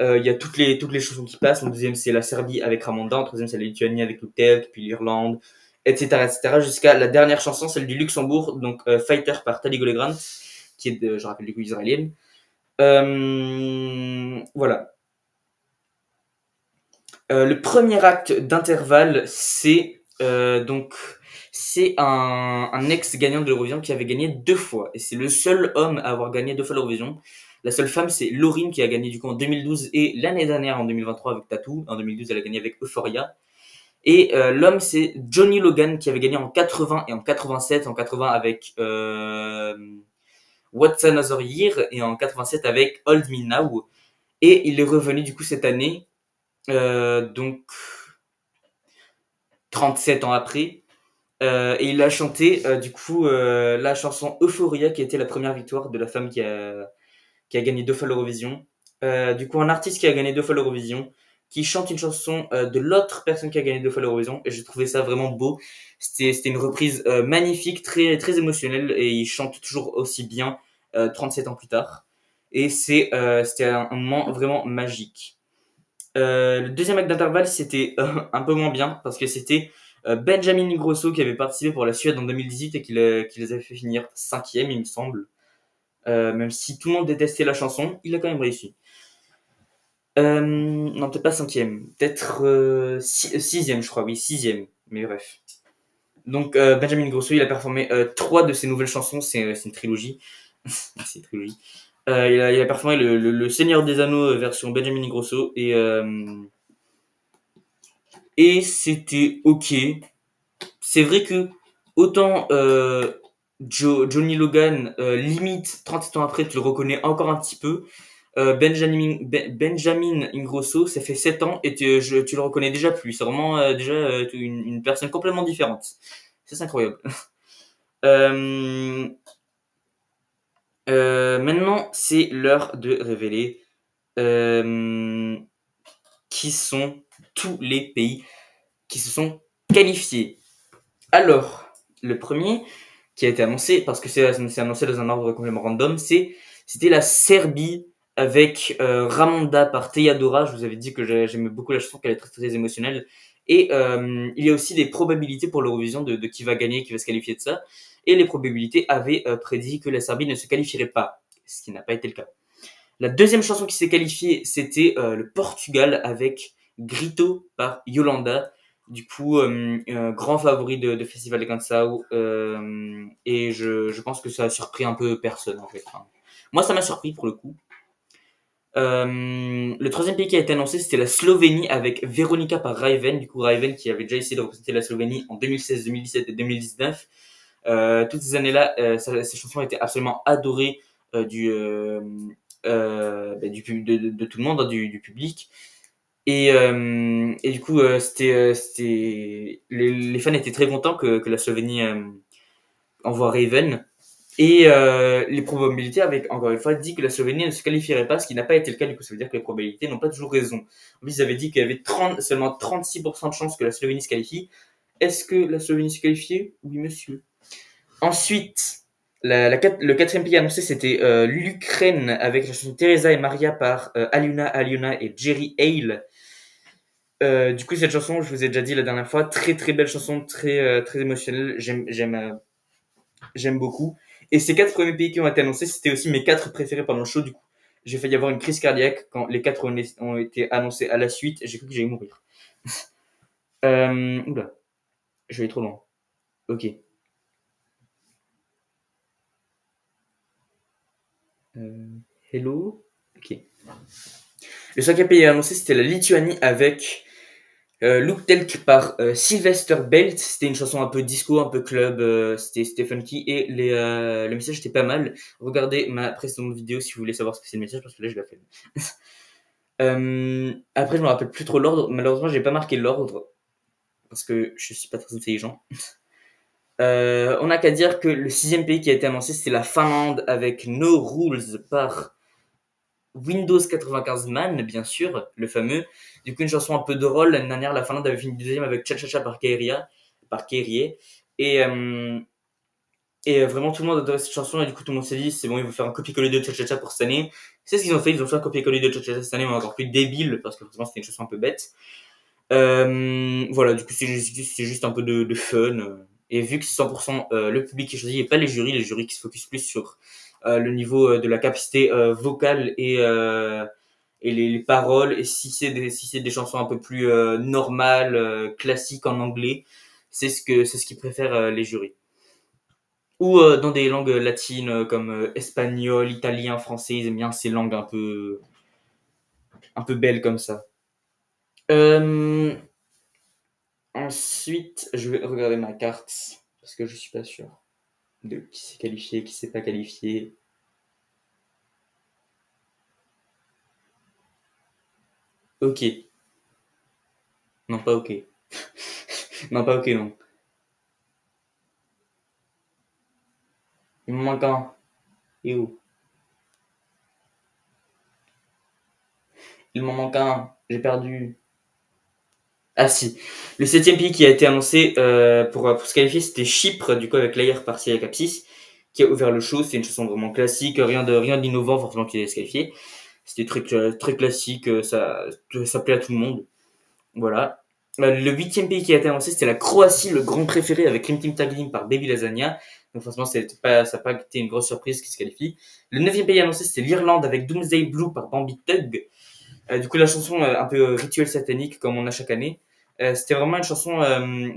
Il y a toutes les chansons qui passent. En deuxième, c'est la Serbie avec Ramanda. En troisième, c'est la Lituanie avec Lutek, puis l'Irlande, etc., jusqu'à la dernière chanson, celle du Luxembourg, donc Fighter par Tali Golegrant, qui est, je rappelle, du coup israélienne. Voilà. Le premier acte d'intervalle, c'est un ex-gagnant de l'Eurovision qui avait gagné 2 fois. Et c'est le seul homme à avoir gagné 2 fois l'Eurovision. La seule femme, c'est Lauryn qui a gagné du coup en 2012 et l'année dernière en 2023 avec Tattoo. En 2012, elle a gagné avec Euphoria. Et l'homme, c'est Johnny Logan qui avait gagné en 80 et en 87. En 80 avec What's Another Year et en 87 avec Hold Me Now. Et il est revenu du coup cette année, donc 37 ans après. Et il a chanté du coup la chanson Euphoria qui a été la première victoire de la femme qui a gagné 2 fois l'Eurovision. Du coup, un artiste qui a gagné 2 fois l'Eurovision, qui chante une chanson de l'autre personne qui a gagné 2 fois l'Eurovision, et j'ai trouvé ça vraiment beau. C'était une reprise magnifique, très émotionnelle, et il chante toujours aussi bien 37 ans plus tard. Et c'était un moment vraiment magique. Le deuxième acte d'intervalle, c'était un peu moins bien, parce que c'était Benjamin Ingrosso qui avait participé pour la Suède en 2018 et qui les avait fait finir 5e, il me semble. Même si tout le monde détestait la chanson, il a quand même réussi. Non, peut-être pas 5e, peut-être 6e, je crois, oui, 6e, mais bref. Donc Benjamin Grosso, il a performé 3 de ses nouvelles chansons, c'est une trilogie. C'est une trilogie. Il a performé le Seigneur des Anneaux version Benjamin Grosso et c'était ok. C'est vrai que autant Johnny Logan, limite 37 ans après, tu le reconnais encore un petit peu. Benjamin Ingrosso, ça fait 7 ans et tu le reconnais déjà plus. C'est vraiment déjà une personne complètement différente. C'est incroyable. Euh, Maintenant, c'est l'heure de révéler euh, qui sont tous les pays qui se sont qualifiés. Alors, le premier qui a été annoncé, parce que c'est annoncé dans un ordre complètement random, c'était la Serbie avec Ramanda par Teyadora. Je vous avais dit que j'aimais beaucoup la chanson, qu'elle est très émotionnelle. Et il y a aussi des probabilités pour l'Eurovision de qui va gagner, qui va se qualifier de ça. Et les probabilités avaient prédit que la Serbie ne se qualifierait pas, ce qui n'a pas été le cas. La deuxième chanson qui s'est qualifiée, c'était le Portugal avec Grito par Yolanda. Du coup, grand favori de Festival de Canção. Et je pense que ça a surpris un peu personne en fait. Enfin, moi, ça m'a surpris pour le coup. Le troisième pays qui a été annoncé, c'était la Slovénie avec Veronica par Raven. Du coup, Raven qui avait déjà essayé de représenter la Slovénie en 2016, 2017 et 2019. Toutes ces années-là, ces chansons étaient absolument adorées de tout le monde, hein, du public. Et du coup, les fans étaient très contents que la Slovénie envoie Raven. Et les probabilités avaient encore une fois dit que la Slovénie ne se qualifierait pas, ce qui n'a pas été le cas. Du coup, ça veut dire que les probabilités n'ont pas toujours raison. En plus, ils avaient dit qu'il y avait seulement 36% de chances que la Slovénie se qualifie. Est-ce que la Slovénie se qualifiait? Oui, monsieur. Ensuite, le quatrième pays annoncé, c'était l'Ukraine avec la chanson Teresa et Maria par Aliona et Jerry Hale. Du coup, cette chanson, je vous ai déjà dit la dernière fois, très belle chanson, très émotionnelle. J'aime beaucoup. Et ces 4 premiers pays qui ont été annoncés, c'était aussi mes 4 préférés pendant le show. Du coup, j'ai failli avoir une crise cardiaque quand les 4 ont été annoncés à la suite. J'ai cru que j'allais mourir. Oula, je vais trop loin. Ok. Hello. Ok. Le cinquième pays annoncé, c'était la Lituanie avec Look Telk par Sylvester Belt. C'était une chanson un peu disco, un peu club, c'était funky et le message était pas mal. Regardez ma précédente vidéo si vous voulez savoir ce que c'est le message parce que là je l'ai fait. Après, je me rappelle plus trop l'ordre. Malheureusement, j'ai pas marqué l'ordre parce que je suis pas très intelligent. On n'a qu'à dire que le sixième pays qui a été annoncé, c'est la Finlande avec No Rules par Windows 95 Man, bien sûr, le fameux. Du coup, une chanson un peu drôle. L'année dernière, la Finlande avait fini deuxième avec Cha Cha Cha par Keirie. Et, euh, vraiment, tout le monde adorait cette chanson. Et du coup, tout le monde s'est dit, c'est bon, ils vont faire un copier-coller de Cha Cha Cha pour cette année. C'est ce qu'ils ont fait. Ils ont fait un copier-coller de Cha Cha Cha cette année, mais encore plus débile, parce que forcément, c'était une chanson un peu bête. Voilà, du coup, c'est juste un peu de fun. Et vu que c'est 100% le public qui choisit et pas les jurys qui se focus plus sur le niveau de la capacité vocale et les paroles, et si c'est des chansons un peu plus normales, classiques en anglais, c'est ce qu'ils préfèrent les jurys. Ou dans des langues latines comme espagnol, italien, français, ils aiment bien ces langues un peu belles comme ça. Euh, Ensuite, je vais regarder ma carte parce que je suis pas sûr de qui s'est qualifié, qui s'est pas qualifié. Ok. Non, pas ok. Non, pas ok, non. Il me manque un. Et où? Il m'en manque un. J'ai perdu. Ah si. Le septième pays qui a été annoncé pour se qualifier, c'était Chypre, du coup avec l'air par Sia Capsis, qui a ouvert le show. C'est une chanson vraiment classique, rien d'innovant forcément qui allait se qualifier. C'était très classique, ça plaît à tout le monde. Voilà. Le huitième pays qui a été annoncé, c'était la Croatie, le grand préféré avec Klim Tim Taglim par Baby Lasagna. Donc forcément, ça n'a pas été une grosse surprise qui se qualifie. Le neuvième pays annoncé, c'était l'Irlande avec Doomsday Blue par Bambi Tug. Du coup, la chanson un peu rituel satanique comme on a chaque année. C'était vraiment une chanson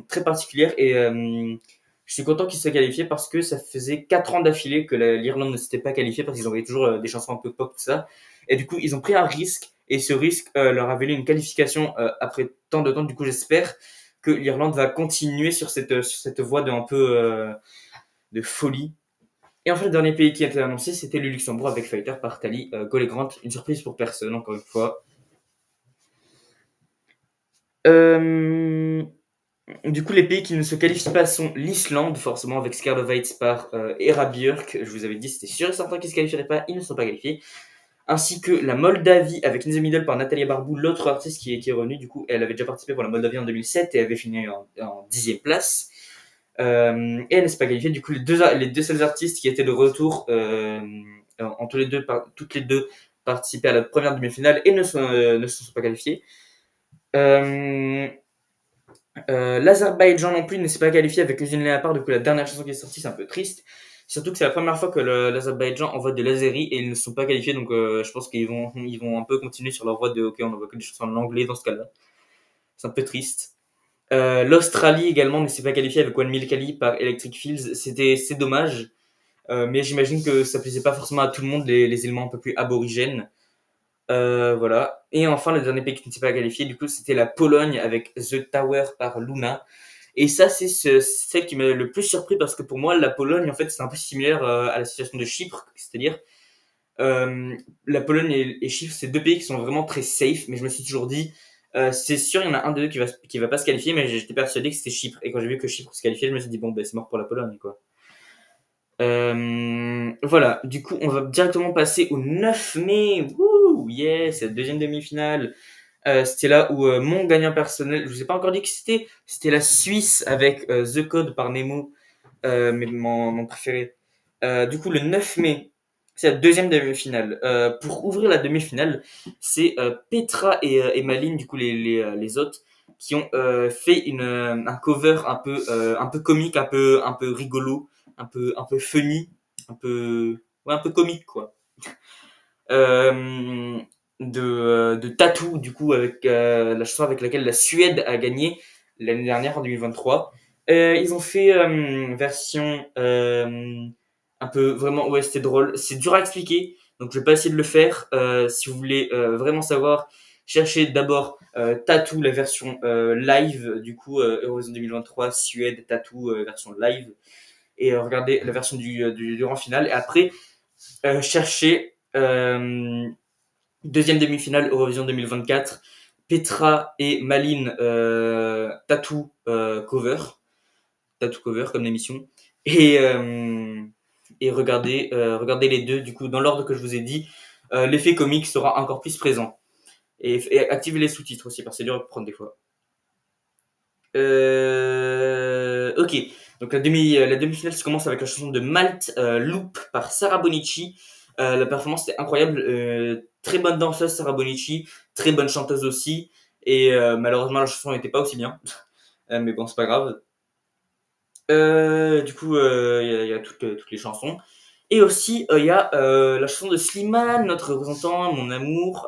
très particulière et je suis content qu'ils soient qualifiés parce que ça faisait 4 ans d'affilée que l'Irlande ne s'était pas qualifiée parce qu'ils envoyaient toujours des chansons un peu pop, tout ça. Et du coup, ils ont pris un risque et ce risque leur a valu une qualification après tant de temps. Du coup, j'espère que l'Irlande va continuer sur cette voie de un peu de folie. Et enfin, le dernier pays qui a été annoncé, c'était le Luxembourg avec Fighter par Tali Gaulle Grant. Une surprise pour personne, encore une fois. Euh, Du coup, les pays qui ne se qualifient pas sont l'Islande, forcément, avec Scared of Heights par Hera Björk. Je vous avais dit, c'était sûr et certain qu'ils ne se qualifieraient pas, ils ne sont pas qualifiés. Ainsi que la Moldavie avec In the Middle par Natalia Barbu, l'autre artiste qui est revenue. Du coup, elle avait déjà participé pour la Moldavie en 2007 et avait fini en 10e place. Et elle ne s'est pas qualifiée. Du coup, les deux seuls artistes qui étaient de retour, en toutes les deux participaient à la première demi-finale et ne se sont pas qualifiés. Euh, L'Azerbaïdjan non plus ne s'est pas qualifié avec Usine Léopard. Du coup, la dernière chanson qui est sortie, c'est un peu triste. Surtout que c'est la première fois que l'Azerbaïdjan envoie de l'Azérie et ils ne sont pas qualifiés. Donc, je pense ils vont un peu continuer sur leur voie de OK, on envoie que des chansons en anglais dans ce cas-là. C'est un peu triste. L'Australie également ne s'est pas qualifiée avec One Mil Kali par Electric Fields. C'est dommage. Mais j'imagine que ça plaisait pas forcément à tout le monde, les éléments un peu plus aborigènes. Voilà. Et enfin, le dernier pays qui ne s'est pas qualifié, du coup, c'était la Pologne avec The Tower par Luna. Et ça, c'est celle qui m'a le plus surpris parce que pour moi, la Pologne, en fait, c'est un peu similaire à la situation de Chypre. C'est-à-dire, la Pologne et Chypre, c'est deux pays qui sont vraiment très safe. Mais je me suis toujours dit, c'est sûr, il y en a un de deux qui va pas se qualifier, mais j'étais persuadé que c'était Chypre. Et quand j'ai vu que Chypre se qualifiait, je me suis dit, bon, ben, c'est mort pour la Pologne, quoi. Voilà, du coup, on va directement passer au 9 mai. Wouh, yeah, c'est la deuxième demi-finale. C'était là où mon gagnant personnel, je vous ai pas encore dit qui c'était la Suisse avec The Code par Nemo, mais mon préféré. Du coup, le 9 mai, c'est la deuxième demi-finale. Pour ouvrir la demi-finale, c'est Petra et Maline, du coup les autres, qui ont fait un cover un peu comique, un peu rigolo, un peu funny, un peu comique quoi. Euh, de Tattoo, du coup, avec la chanson avec laquelle la Suède a gagné l'année dernière en 2023. Ils ont fait version un peu vraiment, ouais, c'était drôle. C'est dur à expliquer, donc je vais pas essayer de le faire. Si vous voulez vraiment savoir, cherchez d'abord Tattoo, la version live, du coup, Eurovision 2023, Suède, Tattoo, version live. Et regardez la version du grand final. Et après, cherchez Deuxième demi-finale, Eurovision 2024, Petra et Malines, Tattoo Cover. Tattoo Cover comme l'émission. Et, euh, et regardez les deux, du coup, dans l'ordre que je vous ai dit. L'effet comique sera encore plus présent. Et activez les sous-titres aussi, parce que c'est dur à prendre des fois. Ok, donc la demi-finale se commence avec la chanson de Malte, Loop par Sara Bonici. La performance était incroyable, très bonne danseuse Sara Bonici, très bonne chanteuse aussi. Et malheureusement la chanson n'était pas aussi bien, mais bon c'est pas grave. Du coup il y a toutes les chansons. Et aussi il y a la chanson de Slimane, notre représentant, Mon Amour.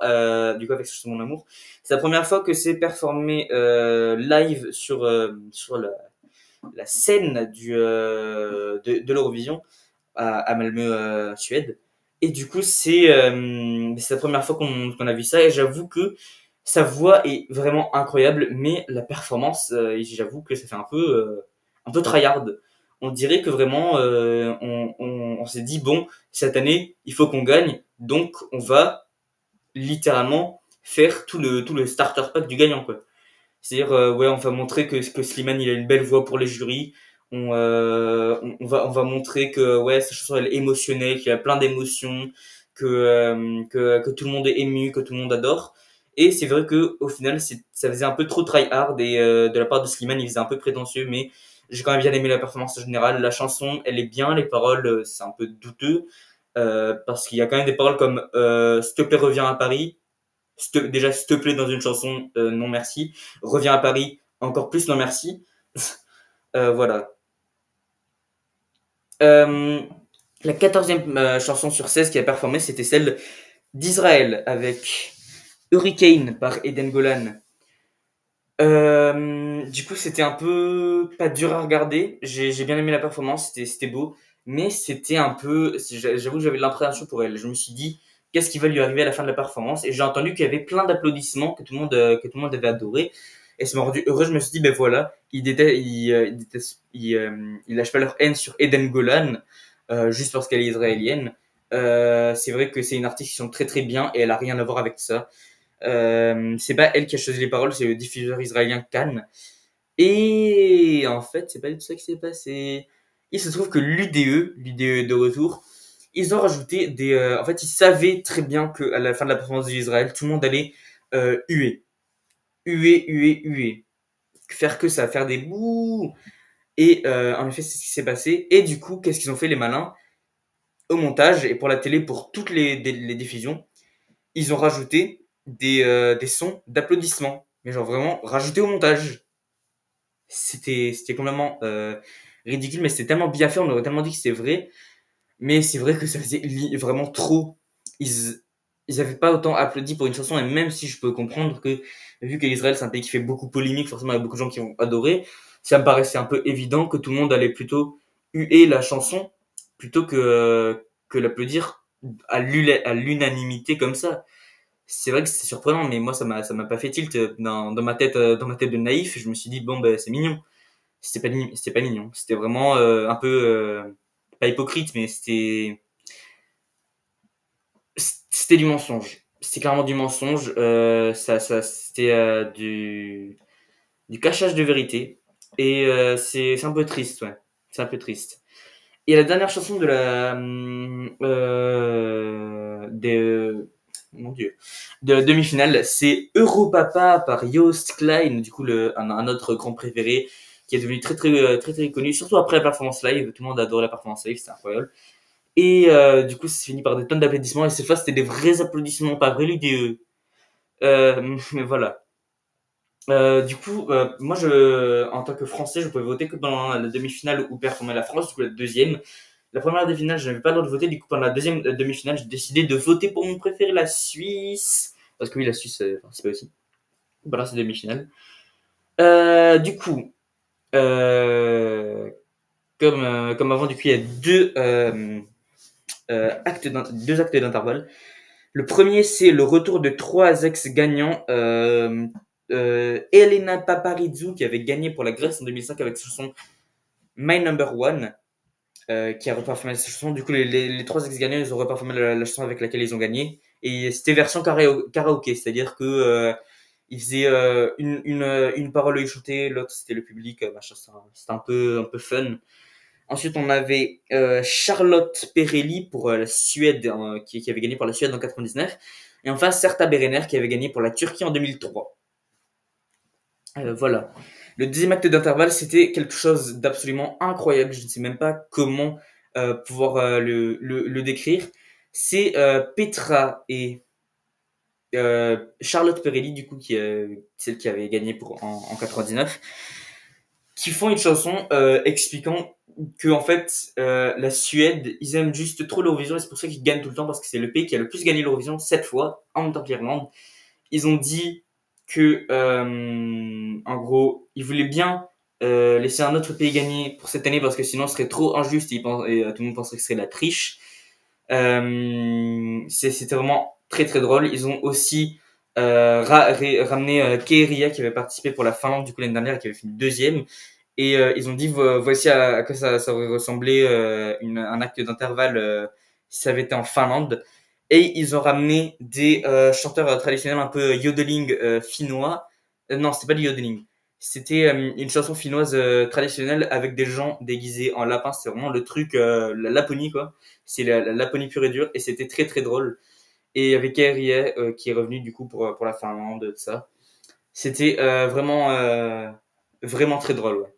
Du coup avec cette chanson Mon Amour, c'est la première fois que c'est performé live sur la scène de l'Eurovision à Malmö, Suède. Et du coup, c'est la première fois qu'on a vu ça. Et j'avoue que sa voix est vraiment incroyable, mais la performance, j'avoue que ça fait un peu tryhard. On dirait que vraiment, on s'est dit bon, cette année, il faut qu'on gagne, donc on va littéralement faire tout le starter pack du gagnant, quoi. C'est-à-dire, ouais, on va montrer que Slimane, il a une belle voix pour les jurys. On va montrer que, ouais, sa chanson, elle est émotionnelle, qu'il y a plein d'émotions, que tout le monde est ému, que tout le monde adore. Et c'est vrai que, au final, ça faisait un peu trop try-hard et, de la part de Slimane, il faisait un peu prétentieux, mais j'ai quand même bien aimé la performance en général. La chanson, elle est bien, les paroles, c'est un peu douteux, parce qu'il y a quand même des paroles comme, s'il te plaît, reviens à Paris. Déjà, s'il te plaît, dans une chanson, non merci. Reviens à Paris, encore plus non merci. Voilà. Euh, la 14e chanson sur 16 qui a performé, c'était celle d'Israël avec Hurricane par Eden Golan. Du coup, c'était un peu pas dur à regarder. J'ai bien aimé la performance, c'était beau, mais c'était un peu. J'avoue que j'avais de l'appréhension pour elle. Je me suis dit, qu'est-ce qui va lui arriver à la fin de la performance? Et j'ai entendu qu'il y avait plein d'applaudissements, que tout le monde avait adoré. Et ça m'a rendu heureux. Je me suis dit, ben voilà, ils lâchent pas leur haine sur Eden Golan, juste parce qu'elle est israélienne. C'est vrai que c'est une artiste qui chante très très bien et elle a rien à voir avec ça. C'est pas elle qui a choisi les paroles, c'est le diffuseur israélien Cannes. Et en fait, c'est pas du tout ça qui s'est passé. Il se trouve que l'UDE de retour, ils ont rajouté en fait, ils savaient très bien que à la fin de la performance d'Israël, tout le monde allait huer, huer, faire que ça, faire des bouts. Et en effet, c'est ce qui s'est passé. Et du coup, qu'est-ce qu'ils ont fait les malins au montage et pour la télé, pour toutes les diffusions, ils ont rajouté des sons d'applaudissements. Mais genre vraiment rajouté au montage. C'était complètement ridicule, mais c'était tellement bien fait, on aurait tellement dit que c'était vrai. Mais c'est vrai que ça faisait vraiment trop. Ils, ils avaient pas autant applaudi pour une chanson, et même si je peux comprendre que, vu qu'Israël c'est un pays qui fait beaucoup polémique, forcément il y a beaucoup de gens qui vont adorer, ça me paraissait un peu évident que tout le monde allait plutôt huer la chanson plutôt que l'applaudir à l'unanimité comme ça. C'est vrai que c'est surprenant, mais moi ça m'a pas fait tilt dans ma tête de naïf. Je me suis dit bon ben c'est mignon. C'était pas mignon. C'était vraiment un peu pas hypocrite, mais c'était du mensonge. C'était clairement du mensonge. C'était du cachage de vérité. Et c'est un peu triste, ouais. C'est un peu triste. Et la dernière chanson de mon Dieu, de la demi-finale, c'est Europapa par Joost Klein, du coup un autre grand préféré qui est devenu très connu, surtout après la performance live. Tout le monde a adoré la performance live, c'était incroyable. Et du coup, c'est fini par des tonnes d'applaudissements. Et cette fois, c'était des vrais applaudissements, pas vrai l'idée. Mais voilà. Du coup, moi, en tant que Français, je pouvais voter que pendant la demi-finale où performait la France, du coup la deuxième. La première demi-finale, je n'avais pas le droit de voter. Du coup, pendant la deuxième demi-finale, j'ai décidé de voter pour mon préféré, la Suisse. Parce que oui, la Suisse participait aussi. Voilà, c'est demi-finale. Du coup, euh, comme avant, du coup, il y a deux actes d'intervalle. Le premier, c'est le retour de trois ex-gagnants. Elena Paparizou, qui avait gagné pour la Grèce en 2005 avec sa chanson My Number One, qui a reperformé sa chanson. Du coup, les trois ex-gagnants, ils ont reperformé la chanson avec laquelle ils ont gagné. Et c'était version karaoké, c'est-à-dire que il faisait une parole, il chantait, l'autre c'était le public, machin, c'était un peu fun. Ensuite, on avait Charlotte Perrelli pour la Suède, qui avait gagné pour la Suède en 99. Et enfin, Serta Berener qui avait gagné pour la Turquie en 2003. Voilà. Le deuxième acte d'intervalle, c'était quelque chose d'absolument incroyable. Je ne sais même pas comment pouvoir le décrire. C'est Petra et Charlotte Perrelli, du coup, celle qui avait gagné en 99, qui font une chanson expliquant que en fait la Suède, ils aiment juste trop l'Eurovision et c'est pour ça qu'ils gagnent tout le temps parce que c'est le pays qui a le plus gagné l'Eurovision 7 fois, en même temps que l'Irlande. Ils ont dit que en gros, ils voulaient bien laisser un autre pays gagner pour cette année parce que sinon ce serait trop injuste et tout le monde penserait que ce serait la triche. C'était vraiment très très drôle. Ils ont aussi ramené Keiria qui avait participé pour la Finlande du coup l'année dernière et qui avait fini deuxième. Et ils ont dit voici à quoi ça aurait ressemblé un acte d'intervalle si ça avait été en Finlande. Et ils ont ramené des chanteurs traditionnels un peu yodeling finnois. Non, c'était pas du yodeling. C'était une chanson finnoise traditionnelle avec des gens déguisés en lapin. C'est vraiment le truc, la Laponie quoi. C'est la Laponie pure et dure. Et c'était très très drôle. Et avec Keiria qui est revenu du coup pour la Finlande, tout ça. C'était vraiment très drôle. Ouais.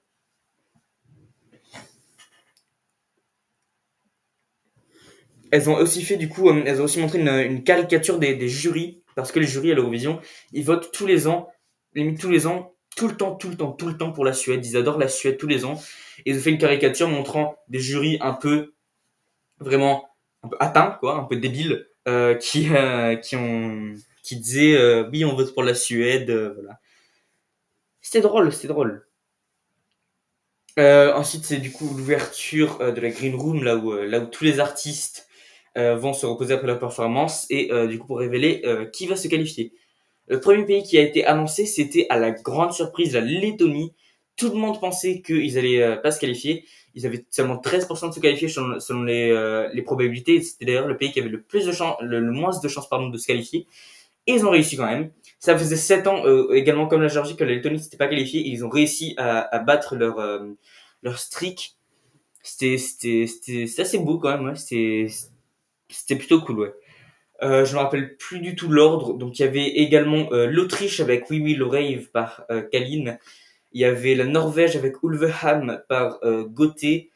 Elles ont aussi fait du coup, elles ont aussi montré une caricature des jurys parce que les jurys à l'Eurovision, ils votent tous les ans, limite tous les ans, tout le temps pour la Suède. Ils adorent la Suède tous les ans. Et ils ont fait une caricature montrant des jurys un peu vraiment un peu atteints quoi, un peu débiles, qui disaient oui on vote pour la Suède, voilà. C'était drôle, c'était drôle. Ensuite, c'est du coup l'ouverture de la Green Room, là où tous les artistes vont se reposer après leur performance et du coup pour révéler qui va se qualifier. Le premier pays qui a été annoncé, c'était à la grande surprise la Lettonie. Tout le monde pensait qu'ils allaient pas se qualifier. Ils avaient seulement 13% de se qualifier selon les probabilités. C'était d'ailleurs le pays qui avait le plus de chance, le moins de chances pardon, de se qualifier. Et ils ont réussi quand même. Ça faisait 7 ans, également comme la Géorgie, que la Lettonie s'était pas qualifiée. Et ils ont réussi à battre leur streak. C'était assez beau quand même. Ouais. C'était plutôt cool, ouais. Je me rappelle plus du tout l'ordre. Donc il y avait également l'Autriche avec Oui Oui le Rave par Kalin. Il y avait la Norvège avec Ulveham par Gauthier.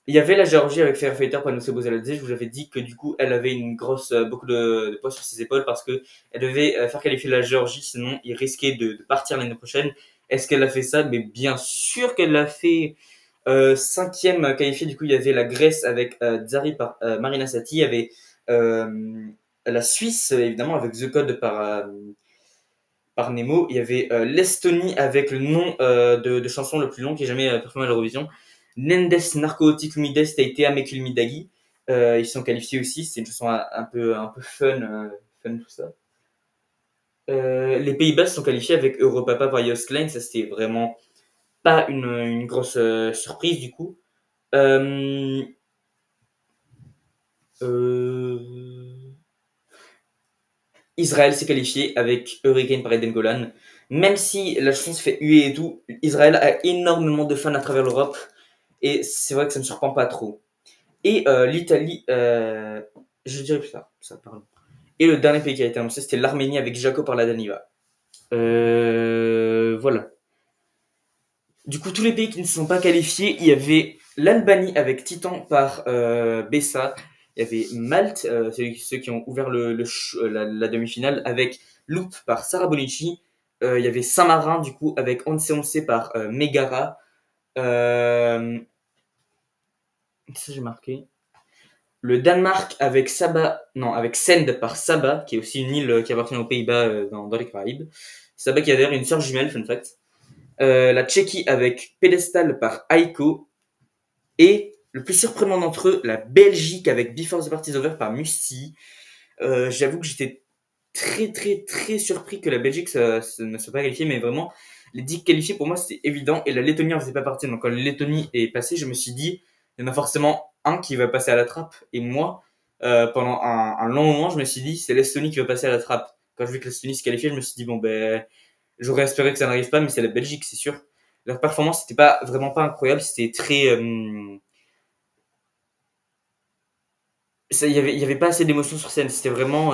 Il y avait la Géorgie avec Firefighter par Nocebo Zeladze. Je vous avais dit que du coup elle avait une grosse beaucoup de poids sur ses épaules parce que elle devait faire qualifier la Géorgie, sinon il risquait de partir l'année prochaine. Est-ce qu'elle a fait ça? Mais bien sûr qu'elle l'a fait. Cinquième qualifié, du coup, il y avait la Grèce avec Zari par Marina Sati. Il y avait la Suisse, évidemment, avec The Code par Nemo. Il y avait l'Estonie avec le nom de chanson le plus long qui ait jamais performé à l'Eurovision. Nendes Narcotic Humides Taitea Mekul Midagi. Ils sont qualifiés aussi. C'est une chanson un peu fun, fun tout ça. Les Pays-Bas sont qualifiés avec Europapa par Jos Klein. Ça, c'était vraiment pas une grosse surprise du coup. Euh, euh, Israël s'est qualifié avec Hurricane par Eden Golan. Même si la chanson se fait huer et tout, Israël a énormément de fans à travers l'Europe. Et c'est vrai que ça ne me surprend pas trop. Et l'Italie, je dirais plus tard, ça pardon. Et le dernier pays qui a été annoncé, c'était l'Arménie avec Jaco par la Daniva. Voilà. Du coup, tous les pays qui ne se sont pas qualifiés, il y avait l'Albanie avec Titan par Bessa. Il y avait Malte, ceux qui ont ouvert la demi-finale, avec Loop par Sara Bonucci. Il y avait Saint-Marin, du coup, avec Once Once par Megara. Ça, j'ai marqué. Le Danemark avec avec Send par Saba, qui est aussi une île qui appartient aux Pays-Bas dans les Caraïbes. Saba qui a d'ailleurs une sœur jumelle, fun fact. La Tchéquie avec Pedestal par Aiko. Et le plus surprenant d'entre eux, la Belgique avec Before the Party's Over par Musti. J'avoue que j'étais très surpris que la Belgique ne soit pas qualifiée, mais vraiment, les 10 qualifiés pour moi c'était évident et la Lettonie en faisait pas partie. Donc quand la Lettonie est passée, je me suis dit, il y en a forcément un qui va passer à la trappe. Et moi, pendant un long moment, je me suis dit, c'est l'Estonie qui va passer à la trappe. Quand je vu que l'Estonie se qualifiait, je me suis dit, bon, ben, j'aurais espéré que ça n'arrive pas, mais c'est la Belgique, c'est sûr. Leur performance, c'était pas vraiment pas incroyable, c'était très. Il y avait pas assez d'émotion sur scène, c'était vraiment.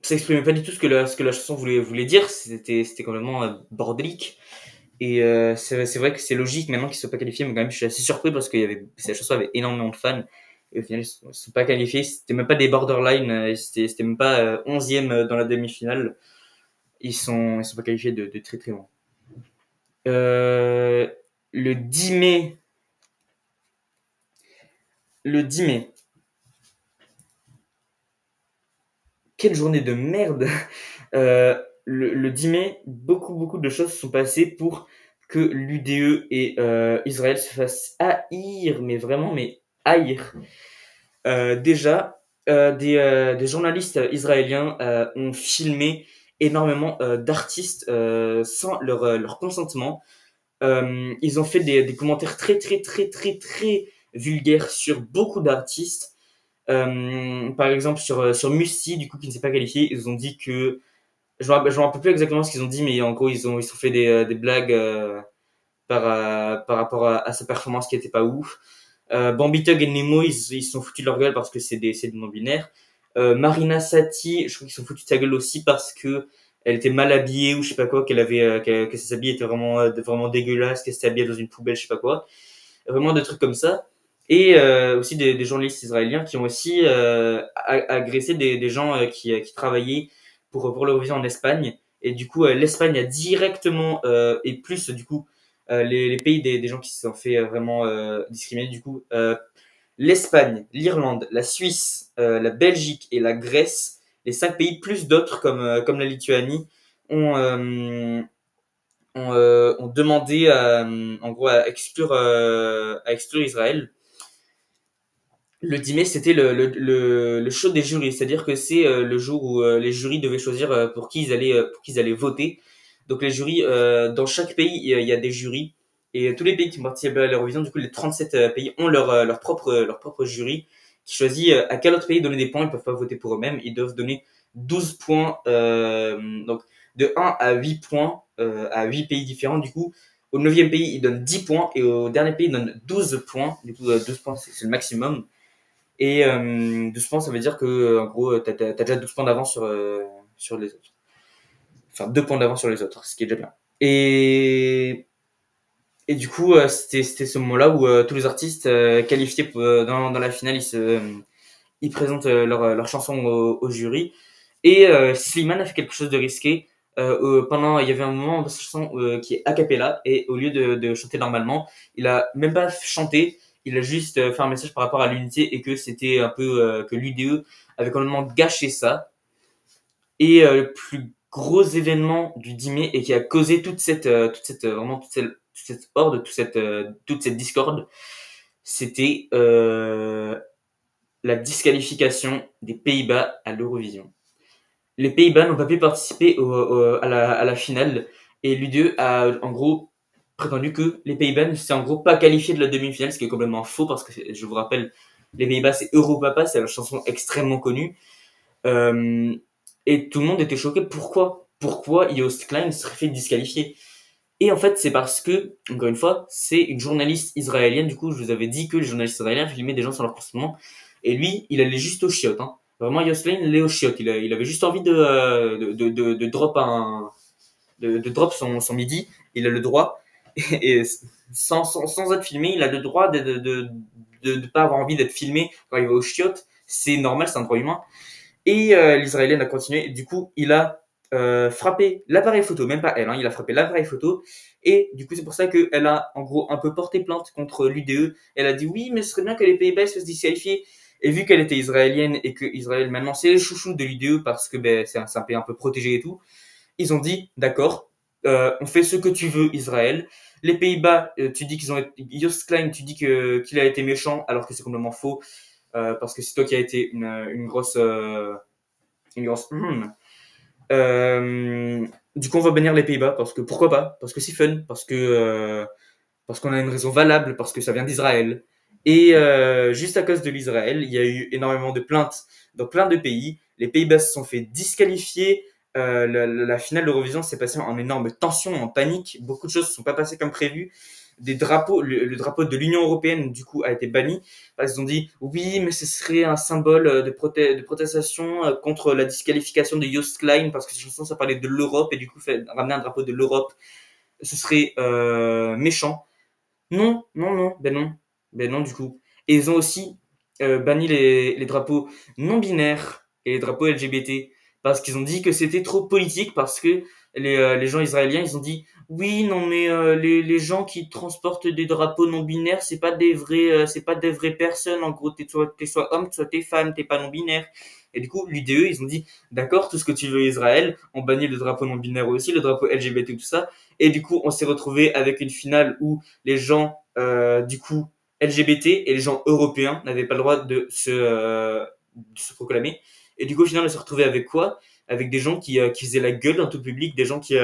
Ça exprimait pas du tout ce que la chanson voulait dire, c'était complètement bordélique. Et c'est vrai que c'est logique maintenant qu'ils ne soient pas qualifiés, mais quand même, je suis assez surpris parce que cette chanson avait énormément de fans. Et au final, ils ne sont pas qualifiés. C'était même pas des borderline, c'était même pas 11e dans la demi-finale. Ils sont pas qualifiés de très très loin. Euh, le 10 mai, le 10 mai, quelle journée de merde. Le 10 mai, beaucoup de choses se sont passées pour que l'UDE et Israël se fassent haïr, mais vraiment, mais haïr. Déjà, des journalistes israéliens ont filmé énormément d'artistes sans leur consentement. Ils ont fait des commentaires très vulgaires sur beaucoup d'artistes. Par exemple, sur Musti, du coup, qui ne s'est pas qualifié, ils ont dit que. Je me rappelle plus exactement ce qu'ils ont dit, mais en gros, ils ont fait des blagues par rapport à sa performance qui était pas ouf. Bambi Tug et Nemo, ils se sont foutus de leur gueule parce que c'est des non-binaires. Marina Sati, je crois qu'ils se sont foutus de sa gueule aussi parce que elle était mal habillée ou je sais pas quoi, que ses habits étaient vraiment dégueulasses, qu'elle s'était habillée dans une poubelle, je sais pas quoi. Vraiment des trucs comme ça. Et aussi des journalistes israéliens qui ont aussi agressé des gens qui travaillaient pour l'Eurovision en Espagne. Et du coup, l'Espagne a directement, et plus du coup, les pays des gens qui se sont fait vraiment discriminer, du coup, l'Espagne, l'Irlande, la Suisse, la Belgique et la Grèce, les 5 pays plus d'autres comme la Lituanie, ont, ont demandé en gros à exclure Israël. Le 10 mai, c'était le show des jurys, c'est-à-dire que c'est le jour où les jurys devaient choisir pour qui ils allaient voter. Donc les jurys, dans chaque pays, il y a des jurys. Et tous les pays qui participent à l'Eurovision, du coup les 37 pays ont leur propre jury qui choisit à quel autre pays donner des points. Ils peuvent pas voter pour eux-mêmes, ils doivent donner 12 points, donc de 1 à 8 points à 8 pays différents. Du coup, au 9e pays, ils donnent 10 points et au dernier pays, ils donnent 12 points. Du coup, 12 points, c'est le maximum. Et 12 points, ça veut dire que en gros, t'as déjà 12 points d'avance sur les autres. Enfin, 2 points d'avance sur les autres, ce qui est déjà bien. Et du coup, c'était ce moment-là où tous les artistes qualifiés dans la finale, ils présentent leur chanson au jury. Et Slimane a fait quelque chose de risqué. Il y avait un moment dans sa chanson qui est a cappella, et au lieu de chanter normalement, il a même pas chanté, il a juste fait un message par rapport à l'unité et que c'était un peu que l'UDE avait complètement gâché ça. Et le plus gros événement du 10 mai et qui a causé vraiment toute cette horde, toute cette discorde, c'était la disqualification des Pays-Bas à l'Eurovision. Les Pays-Bas n'ont pas pu participer à la finale et l'UDE a en gros prétendu que les Pays-Bas ne s'étaient en gros pas qualifiés de la demi-finale, ce qui est complètement faux parce que je vous rappelle, les Pays-Bas c'est Europapa, c'est la chanson extrêmement connue. Euh, et tout le monde était choqué. Pourquoi Joost Klein serait fait disqualifier? Et en fait, c'est parce que, encore une fois, c'est une journaliste israélienne. Du coup, je vous avais dit que les journalistes israéliens filmaient des gens sans leur consentement. Et lui, il allait juste au chiottes. Hein. Vraiment, Joost Klein, il allait au chiottes. Il avait juste envie de drop de drop son midi. Il a le droit. Et sans être filmé, il a le droit de pas avoir envie d'être filmé quand il va au chiottes. C'est normal, c'est un droit humain. Et l'Israélienne a continué. Du coup, il a frappé l'appareil photo, même pas elle, hein, il a frappé l'appareil photo. Et du coup, c'est pour ça qu'elle a en gros un peu porté plainte contre l'UDE. Elle a dit oui, mais ce serait bien que les Pays-Bas se disqualifient. Et vu qu'elle était israélienne et que Israël maintenant c'est les chouchous de l'UDE parce que c'est un pays un peu protégé et tout, ils ont dit d'accord, on fait ce que tu veux, Israël. Les Pays-Bas, tu dis qu'ils ont été. Joost Klein, tu dis qu'il a été méchant alors que c'est complètement faux. Parce que c'est toi qui as été une grosse. Une grosse. Du coup, on va bannir les Pays-Bas parce que pourquoi pas? Parce que c'est fun, parce qu'on a une raison valable, parce que ça vient d'Israël. Et juste à cause de l'Israël, il y a eu énormément de plaintes dans plein de pays. Les Pays-Bas se sont fait disqualifier. La finale d'Eurovision s'est passée en énorme tension, en panique. Beaucoup de choses ne sont pas passées comme prévu. Des drapeaux, le drapeau de l'Union européenne, du coup, a été banni. Parce qu'ils ont dit, oui, mais ce serait un symbole de protestation contre la disqualification de Joost Klein, parce que cette chanson, ça parlait de l'Europe, et du coup, ramener un drapeau de l'Europe, ce serait méchant. Non, non, non, ben non. Ben non, du coup. Et ils ont aussi banni les drapeaux non binaires et les drapeaux LGBT parce qu'ils ont dit que c'était trop politique, parce que les gens israéliens, ils ont dit oui, non, mais les gens qui transportent des drapeaux non binaires, c'est pas des vraies personnes. En gros, t'es soit homme, soit t'es femme, t'es pas non binaire. Et du coup, l'UDE, ils ont dit d'accord, tout ce que tu veux Israël, on bannit le drapeau non binaire aussi, le drapeau LGBT, tout ça. Et du coup, on s'est retrouvé avec une finale où les gens du coup LGBT et les gens européens n'avaient pas le droit de se proclamer. Et du coup, au final, on s'est retrouvé avec quoi? Avec des gens qui faisaient la gueule dans tout le public, des gens qui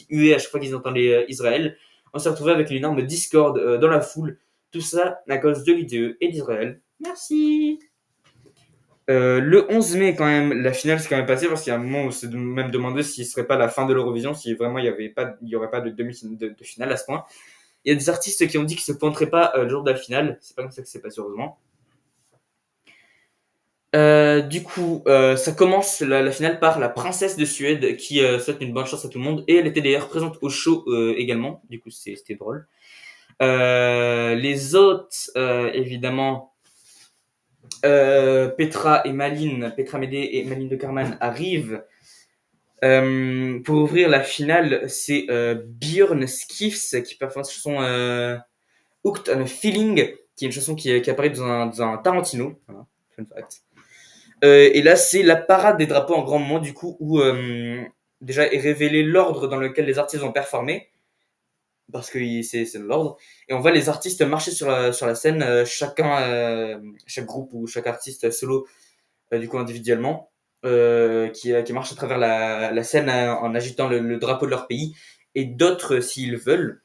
huaient à chaque fois qu'ils entendaient Israël. On s'est retrouvé avec une énorme discorde dans la foule. Tout ça à cause de l'IDE et d'Israël. Merci. Le 11 mai, quand même, la finale s'est quand même passée parce qu'il y a un moment où on s'est même demandé s'il serait pas la fin de l'Eurovision, si vraiment il y aurait pas de de finale à ce point. Il y a des artistes qui ont dit qu'ils se pointeraient pas le jour de la finale. C'est pas comme ça que c'est passé, heureusement. Du coup, ça commence la finale par la princesse de Suède qui souhaite une bonne chance à tout le monde. Et elle était d'ailleurs présente au show également. Du coup, c'était drôle. Les autres, évidemment, Petra Mede et Malin de Carman arrivent. Pour ouvrir la finale, c'est Björn Skifs qui performe cette chanson Hooked on a Feeling, qui est une chanson qui apparaît dans un Tarantino. Voilà, fun fact. Et là, c'est la parade des drapeaux en grand moment, du coup, où déjà est révélé l'ordre dans lequel les artistes vont performer, parce que c'est l'ordre. Et on voit les artistes marcher sur la scène, chaque groupe ou chaque artiste solo, du coup individuellement, qui marche à travers la scène en agitant le drapeau de leur pays, et d'autres s'ils veulent.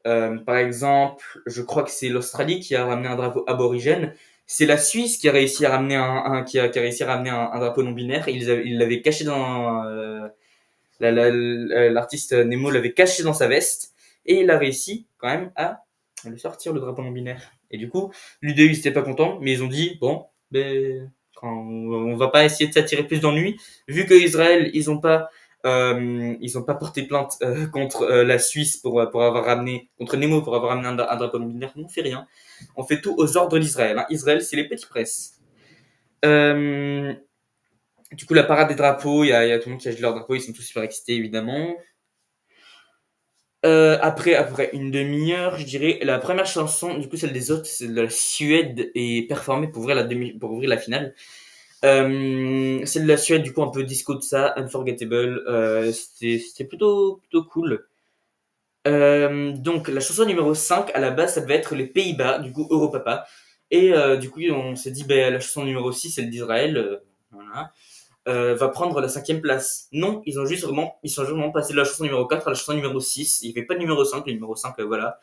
Par exemple, je crois que c'est l'Australie qui a ramené un drapeau aborigène. C'est la Suisse qui a réussi à ramener qui a réussi à ramener un drapeau non binaire. Ils l'avaient caché dans l'artiste Nemo l'avait caché dans sa veste et il a réussi quand même à le sortir le drapeau non binaire. Et du coup, l'UDU ils étaient pas contents, mais ils ont dit bon, ben on va pas essayer de s'attirer plus d'ennuis vu que Israël ils ont pas porté plainte contre la Suisse pour avoir ramené contre Nemo pour avoir ramené un drapeau non binaire. On fait rien. On fait tout aux ordres d'Israël. Hein. Israël, c'est les petits presses. Euh, du coup, la parade des drapeaux, il y a tout le monde qui agite leur drapeau, ils sont tous super excités évidemment. Après à peu près une demi-heure, je dirais, la première chanson, du coup celle des autres, c'est de la Suède et performée pour ouvrir la finale. Celle de la Suède, du coup un peu disco de ça, Unforgettable, c'était plutôt cool. Donc la chanson numéro 5 à la base ça devait être les Pays-Bas, du coup Europapa. Et du coup on s'est dit ben la chanson numéro 6 celle d'Israël, voilà, va prendre la cinquième place. Non, ils sont vraiment passés de la chanson numéro 4 à la chanson numéro 6. Il n'y avait pas de numéro 5, le numéro 5 voilà.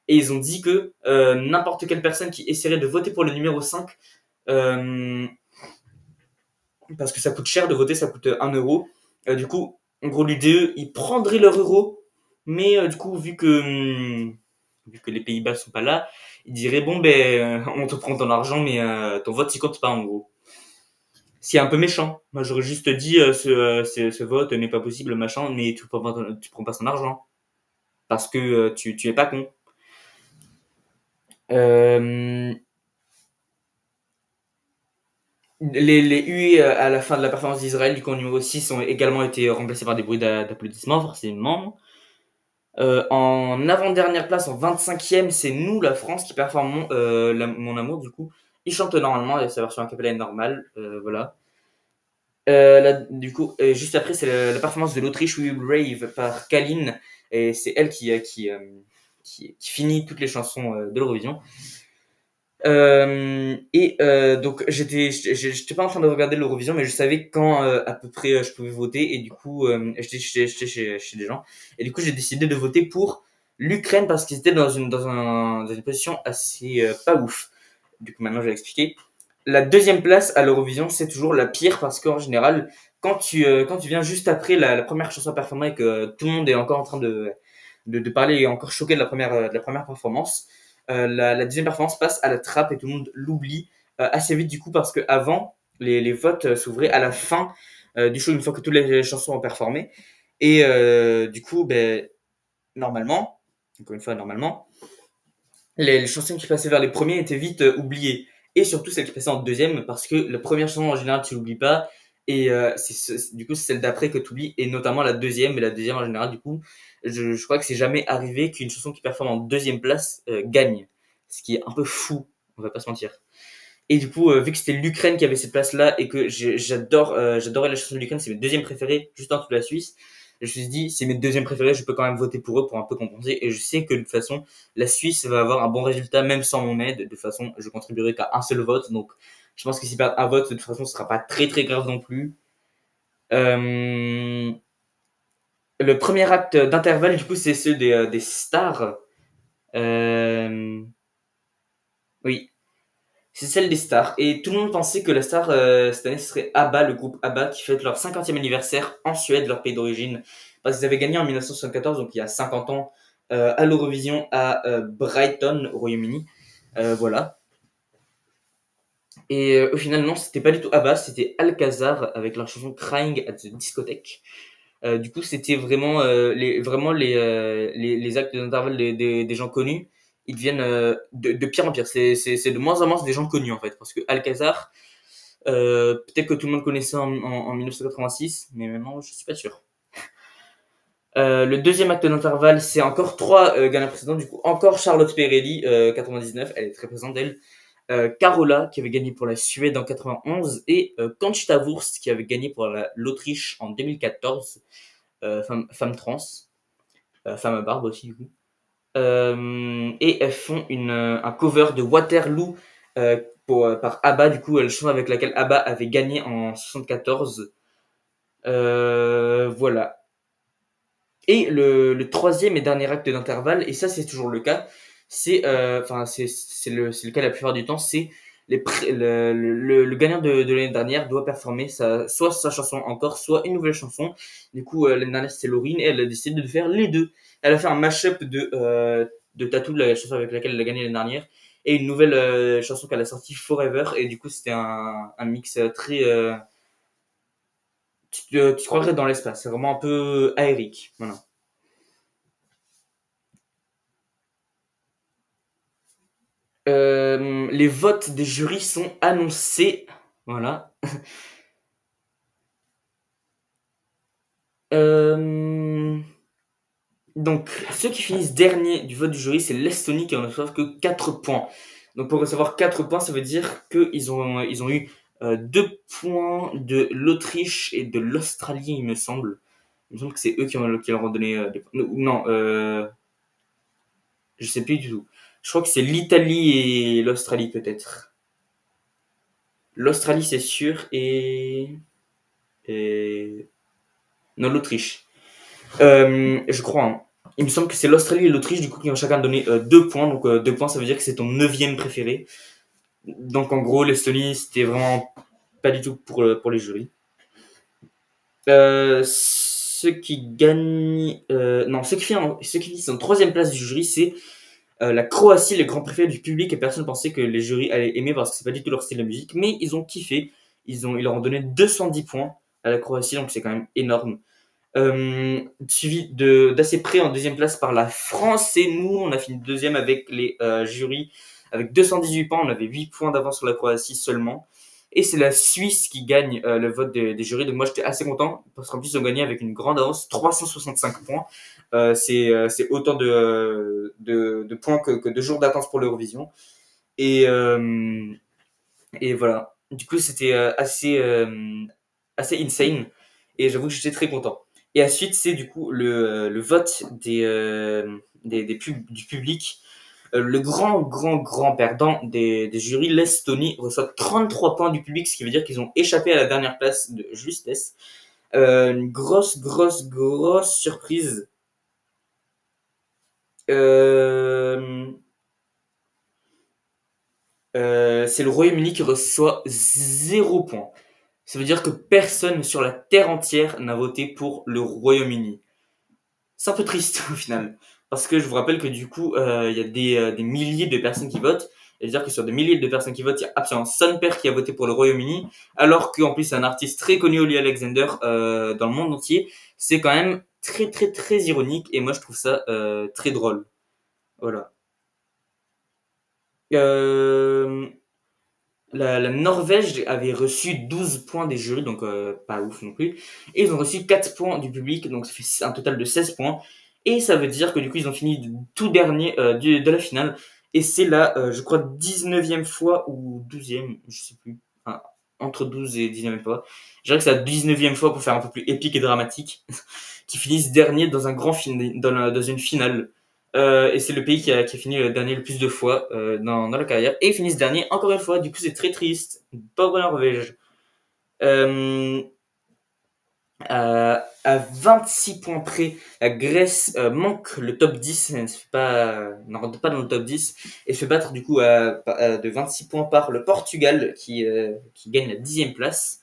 Et ils ont dit que n'importe quelle personne qui essaierait de voter pour le numéro 5, euh, parce que ça coûte cher de voter, ça coûte 1 euro. Du coup, en gros, l'UDE, ils prendraient leur euro, mais du coup, vu que les Pays-Bas sont pas là, ils diraient bon ben, on te prend ton argent, mais ton vote il compte pas en gros. C'est un peu méchant. Moi, j'aurais juste dit ce vote n'est pas possible, machin, mais tu prends pas son argent parce que tu es pas con. Euh, les huées à la fin de la performance d'Israël, du coup, en numéro 6 ont également été remplacés par des bruits d'applaudissements, forcément. En avant-dernière place, en 25e, c'est nous, la France, qui performons Mon Amour, du coup. Il chante normalement, et sa version a cappella est normale, voilà. Du coup, juste après, c'est la performance de l'Autriche We Will Rave par Kalin, et c'est elle qui finit toutes les chansons de l'Eurovision. Donc j'étais pas en train de regarder l'Eurovision, mais je savais quand à peu près je pouvais voter, et du coup j'étais chez des gens, et du coup j'ai décidé de voter pour l'Ukraine parce qu'ils étaient dans une position assez pas ouf. Du coup, maintenant, je vais expliquer. La deuxième place à l'Eurovision, c'est toujours la pire parce qu'en général, quand tu viens juste après la première chanson à performer et que tout le monde est encore en train de parler et encore choqué de la première performance, la deuxième performance passe à la trappe et tout le monde l'oublie assez vite du coup parce que avant les votes s'ouvraient à la fin du show une fois que toutes les chansons ont performé et du coup, ben, normalement, encore une fois, normalement, les chansons qui passaient vers les premiers étaient vite oubliées. Et surtout celles qui passaient en deuxième, parce que la première chanson en général tu l'oublies pas, et du coup c'est celle d'après que tu oublies, et notamment la deuxième, et la deuxième en général du coup, je crois que c'est jamais arrivé qu'une chanson qui performe en deuxième place gagne. Ce qui est un peu fou, on va pas se mentir. Et du coup, vu que c'était l'Ukraine qui avait cette place-là et que j'adorais la chanson de l'Ukraine, c'est mes deuxièmes préférés, juste en dessous de la Suisse. Je me suis dit, c'est mes deuxièmes préférés, je peux quand même voter pour eux pour un peu compenser. Et je sais que de toute façon, la Suisse va avoir un bon résultat même sans mon aide. De toute façon, je contribuerai qu'à un seul vote. Donc, je pense que s'ils perdent un vote, de toute façon, ce sera pas très très grave non plus. Euh, le premier acte d'intervalle, du coup, c'est ceux des stars. Euh, oui, c'est celle des stars. Et tout le monde pensait que la star cette année ce serait ABBA, le groupe ABBA, qui fête leur 50e anniversaire en Suède, leur pays d'origine. Parce qu'ils avaient gagné en 1974, donc il y a 50 ans, à l'Eurovision à Brighton, au Royaume-Uni. Voilà. Et au final, non, c'était pas du tout ABBA, c'était Alcazar avec leur chanson Crying at the Discotheque. Du coup, c'était vraiment les actes d'intervalle des gens connus. Ils deviennent de pire en pire. C'est de moins en moins des gens connus en fait, parce que Alcazar, peut-être que tout le monde connaissait en 1986, mais maintenant je suis pas sûr. Le deuxième acte d'intervalle, c'est encore trois gagnants précédents. Du coup, encore Charlotte Perrelli, 99, elle est très présente elle. Carola qui avait gagné pour la Suède en 91 et Conchita Wurst qui avait gagné pour l'Autriche en 2014, femme trans, femme à barbe aussi du coup. Et elles font un cover de Waterloo par ABBA, du coup, la chanson avec laquelle ABBA avait gagné en 74. Voilà. Et le troisième et dernier acte d'intervalle, et ça c'est toujours le cas, c'est le cas la plupart du temps, c'est le gagnant de l'année dernière doit performer soit sa chanson encore, soit une nouvelle chanson. Du coup, l'année dernière c'était Laurine et elle a décidé de faire les deux. Elle a fait un mashup de Tattoo, la chanson avec laquelle elle a gagné l'année dernière, et une nouvelle chanson qu'elle a sortie Forever, et du coup c'était un mix très tu croirais dans l'espace. C'est vraiment un peu aérique. Voilà. Les votes des jurys sont annoncés. Voilà. Euh, donc, ceux qui finissent dernier du vote du jury, c'est l'Estonie qui en reçoivent que 4 points. Donc, pour recevoir 4 points, ça veut dire qu'ils ont eu 2 points de l'Autriche et de l'Australie, il me semble. Il me semble que c'est eux qui leur ont donné des points. Non, je sais plus du tout. Je crois que c'est l'Italie et l'Australie peut-être. L'Australie c'est sûr et non l'Autriche. Je crois. Hein. Il me semble que c'est l'Australie et l'Autriche du coup qui ont chacun donné 2 points. Donc 2 points ça veut dire que c'est ton neuvième préféré. Donc en gros l'Estonie c'était vraiment pas du tout pour les jurys. Ceux qui gagnent, non ceux qui finissent en troisième place du jury c'est la Croatie, le grand préféré du public, et personne pensait que les jurys allaient aimer parce que c'est pas du tout leur style de musique, mais ils ont kiffé. Ils leur ont donné 210 points à la Croatie, donc c'est quand même énorme. Suivi d'assez près en deuxième place par la France, et nous, on a fini deuxième avec les jurys avec 218 points. On avait 8 points d'avance sur la Croatie seulement. Et c'est la Suisse qui gagne le vote des jurys. Donc moi, j'étais assez content parce qu'en plus, ils ont gagné avec une grande avance, 365 points. C'est autant de points que de jours d'attente pour l'Eurovision. Et, et voilà. Du coup, c'était assez insane. Et j'avoue que j'étais très content. Et ensuite, c'est du coup le vote du public. Le grand, grand, grand perdant des jurys, l'Estonie, reçoit 33 points du public, ce qui veut dire qu'ils ont échappé à la dernière place de justesse. Une grosse, grosse, grosse surprise. Euh, c'est le Royaume-Uni qui reçoit 0 point. Ça veut dire que personne sur la terre entière n'a voté pour le Royaume-Uni. C'est un peu triste au final. Parce que je vous rappelle que du coup, il y a des milliers de personnes qui votent. Et dire que sur des milliers de personnes qui votent, il y a absolument son père qui a voté pour le Royaume-Uni. Alors qu'en plus, c'est un artiste très connu, Holly Alexander, dans le monde entier. C'est quand même très très très ironique. Et moi, je trouve ça très drôle. Voilà. Euh, la Norvège avait reçu 12 points des jurys, donc pas ouf non plus. Et ils ont reçu 4 points du public, donc ça fait un total de 16 points. Et ça veut dire que du coup, ils ont fini tout dernier de la finale. Et c'est la, je crois, 19e fois ou 12e, je sais plus. Enfin, entre 12 et 19e fois. Je dirais que c'est la 19e fois pour faire un peu plus épique et dramatique. Qui finissent dernier dans un grand film, dans une finale. Et c'est le pays qui a fini le dernier le plus de fois dans la carrière. Et ils finissent dernier encore une fois. Du coup, c'est très triste. Pauvre Norvège. Euh, à 26 points près, la Grèce manque le top 10. Elle ne se fait pas, ne rentre pas dans le top 10. Et se fait battre du coup de 26 points par le Portugal qui gagne la 10e place.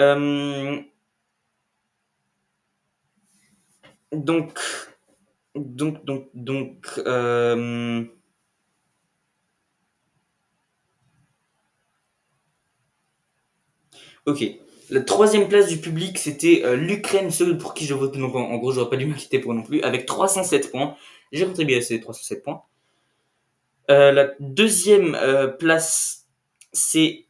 Euh, donc, donc, ok. La troisième place du public, c'était l'Ukraine, ceux pour qui je vote. Donc en gros, j'aurais pas dû m'inquiéter pour non plus, avec 307 points. J'ai contribué à ces 307 points. La deuxième place, c'est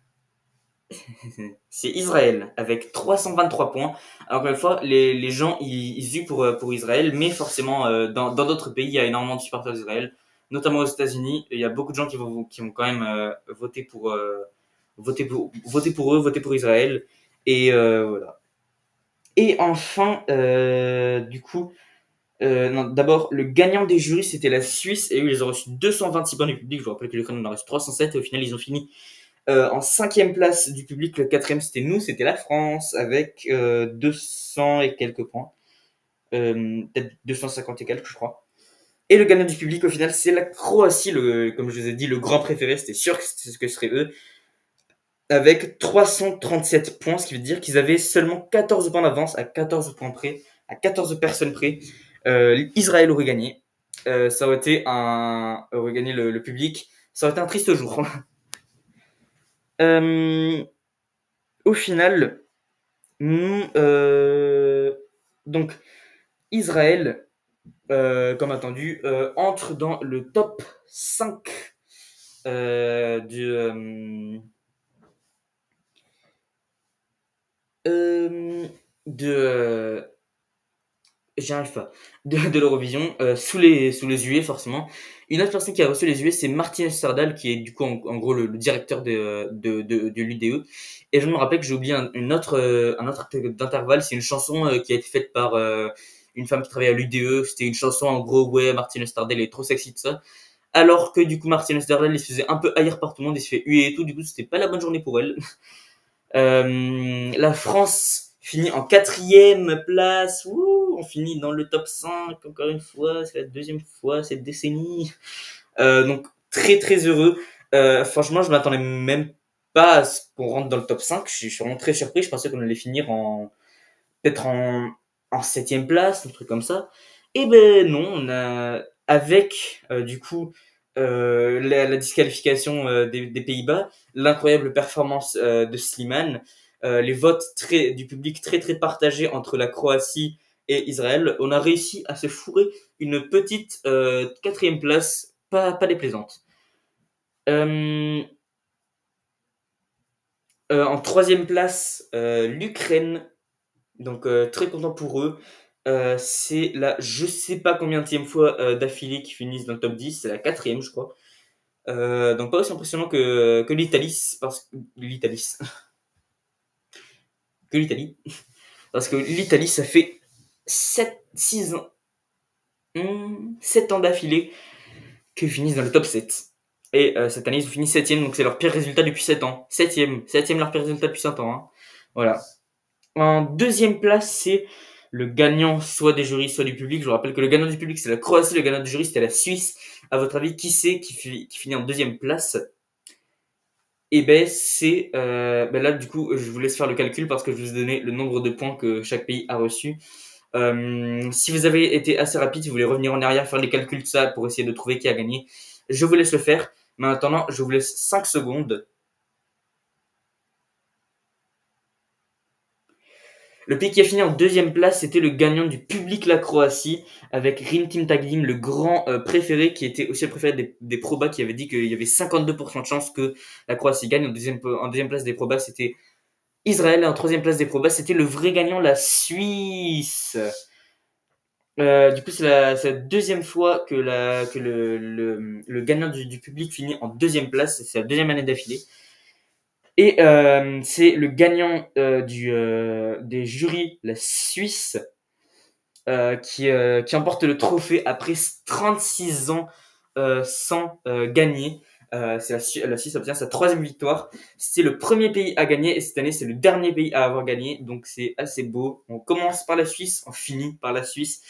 c'est Israël, avec 323 points. Alors encore une fois, les gens, ils huent pour Israël, mais forcément, dans d'autres pays, il y a énormément de supporters d'Israël, notamment aux États-Unis. Il y a beaucoup de gens qui vont quand même voter pour eux, voter pour Israël. Et voilà. Et enfin, du coup, non, d'abord, le gagnant des jurys, c'était la Suisse, et eux, ils ont reçu 226 points du public. Je vous rappelle que l'Ukraine en a reçu 307, et au final, ils ont fini en cinquième place du public. Le quatrième, c'était nous, c'était la France, avec 200 et quelques points. Peut-être 250 et quelques, je crois. Et le gagnant du public, au final, c'est la Croatie, comme je vous ai dit, le grand préféré. C'était sûr que c'était ce que seraient eux, avec 337 points, ce qui veut dire qu'ils avaient seulement 14 points d'avance, à 14 points près, à 14 personnes près. Israël aurait gagné. Ça aurait été aurait gagné le public. Ça aurait été un triste jour. euh, Au final, donc Israël, comme attendu, entre dans le top 5 euh, de j'arrive pas de l'Eurovision sous les UE forcément. Une autre personne qui a reçu les UE, c'est Martin Sardal, qui est du coup en gros le directeur de l'UDE. Et je me rappelle que j'ai oublié un autre d'intervalle. C'est une chanson qui a été faite par une femme qui travaille à l'UDE. C'était une chanson en gros, ouais, Martin Sardal est trop sexy tout ça. Alors que du coup Martin Sardal, il se faisait un peu haïr par tout le monde, il se fait huer et tout. Du coup, c'était pas la bonne journée pour elle. La France finit en quatrième place. Wouh, on finit dans le top 5 encore une fois. C'est la deuxième fois cette décennie. Donc très très heureux. Franchement, je m'attendais même pas à ce qu'on rentre dans le top 5. Je suis vraiment très surpris. Je pensais qu'on allait finir peut-être en septième place, un truc comme ça. Et ben non, on a avec du coup la disqualification des Pays-Bas, l'incroyable performance de Slimane, les votes du public très très partagés entre la Croatie et Israël, on a réussi à se fourrer une petite quatrième place, pas déplaisante. Euh, en troisième place, l'Ukraine, donc très content pour eux. C'est la je sais pas combienième fois d'affilée qu'ils finissent dans le top 10, c'est la quatrième je crois. Donc pas aussi impressionnant que l'Italie, que l'Italie, parce que l'Italie ça fait 6 ans, 7 ans d'affilée qu'ils finissent dans le top 7. Et cette année ils ont fini 7ème, donc c'est leur pire résultat depuis 7 ans. 7ème leur pire résultat depuis 7 ans. Hein. Voilà. En deuxième place, c'est le gagnant soit des jurys, soit du public. Je vous rappelle que le gagnant du public, c'est la Croatie, le gagnant du jury, c'était la Suisse. À votre avis, qui c'est qui finit en deuxième place? Et ben c'est ben là du coup je vous laisse faire le calcul parce que je vous ai donné le nombre de points que chaque pays a reçu. Si vous avez été assez rapide, si vous voulez revenir en arrière, faire les calculs de ça pour essayer de trouver qui a gagné, je vous laisse le faire. Mais en attendant, je vous laisse 5 secondes. Le pays qui a fini en deuxième place, c'était le gagnant du public, la Croatie, avec Rintim Taglim, le grand préféré, qui était aussi le préféré des probas, qui avait dit qu'il y avait 52% de chances que la Croatie gagne. En deuxième place des probas, c'était Israël. Et en troisième place des probas, c'était le vrai gagnant, la Suisse. Du coup, c'est la deuxième fois que le gagnant du public finit en deuxième place. C'est la deuxième année d'affilée. Et c'est le gagnant des jurys, la Suisse, qui emporte le trophée après 36 ans sans gagner. La Suisse obtient sa troisième victoire. C'est le premier pays à gagner et cette année c'est le dernier pays à avoir gagné. Donc c'est assez beau. On commence par la Suisse, on finit par la Suisse.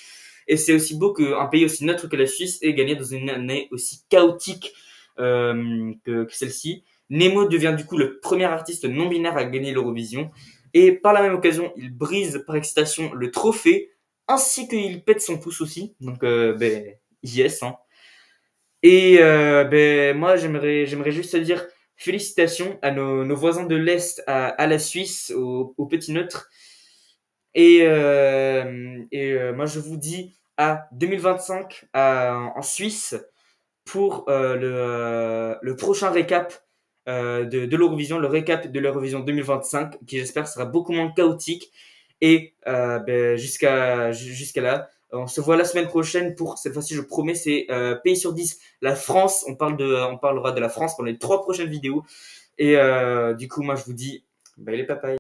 Et c'est aussi beau qu'un pays aussi neutre que la Suisse ait gagné dans une année aussi chaotique que celle-ci. Nemo devient du coup le premier artiste non binaire à gagner l'Eurovision. Et par la même occasion, il brise par excitation le trophée, ainsi qu'il pète son pouce aussi. Donc, yes. Hein. Et moi, j'aimerais juste dire félicitations à nos voisins de l'Est, à la Suisse, au petit neutre. Moi, je vous dis à 2025 en Suisse pour le prochain récap de l'Eurovision, le récap de l'Eurovision 2025, qui j'espère sera beaucoup moins chaotique. Et jusqu'à là, on se voit la semaine prochaine pour, cette fois-ci je promets, c'est pays sur 10, la France, on parlera de la France pendant les 3 prochaines vidéos. Et du coup, moi je vous dis, bye les papayes.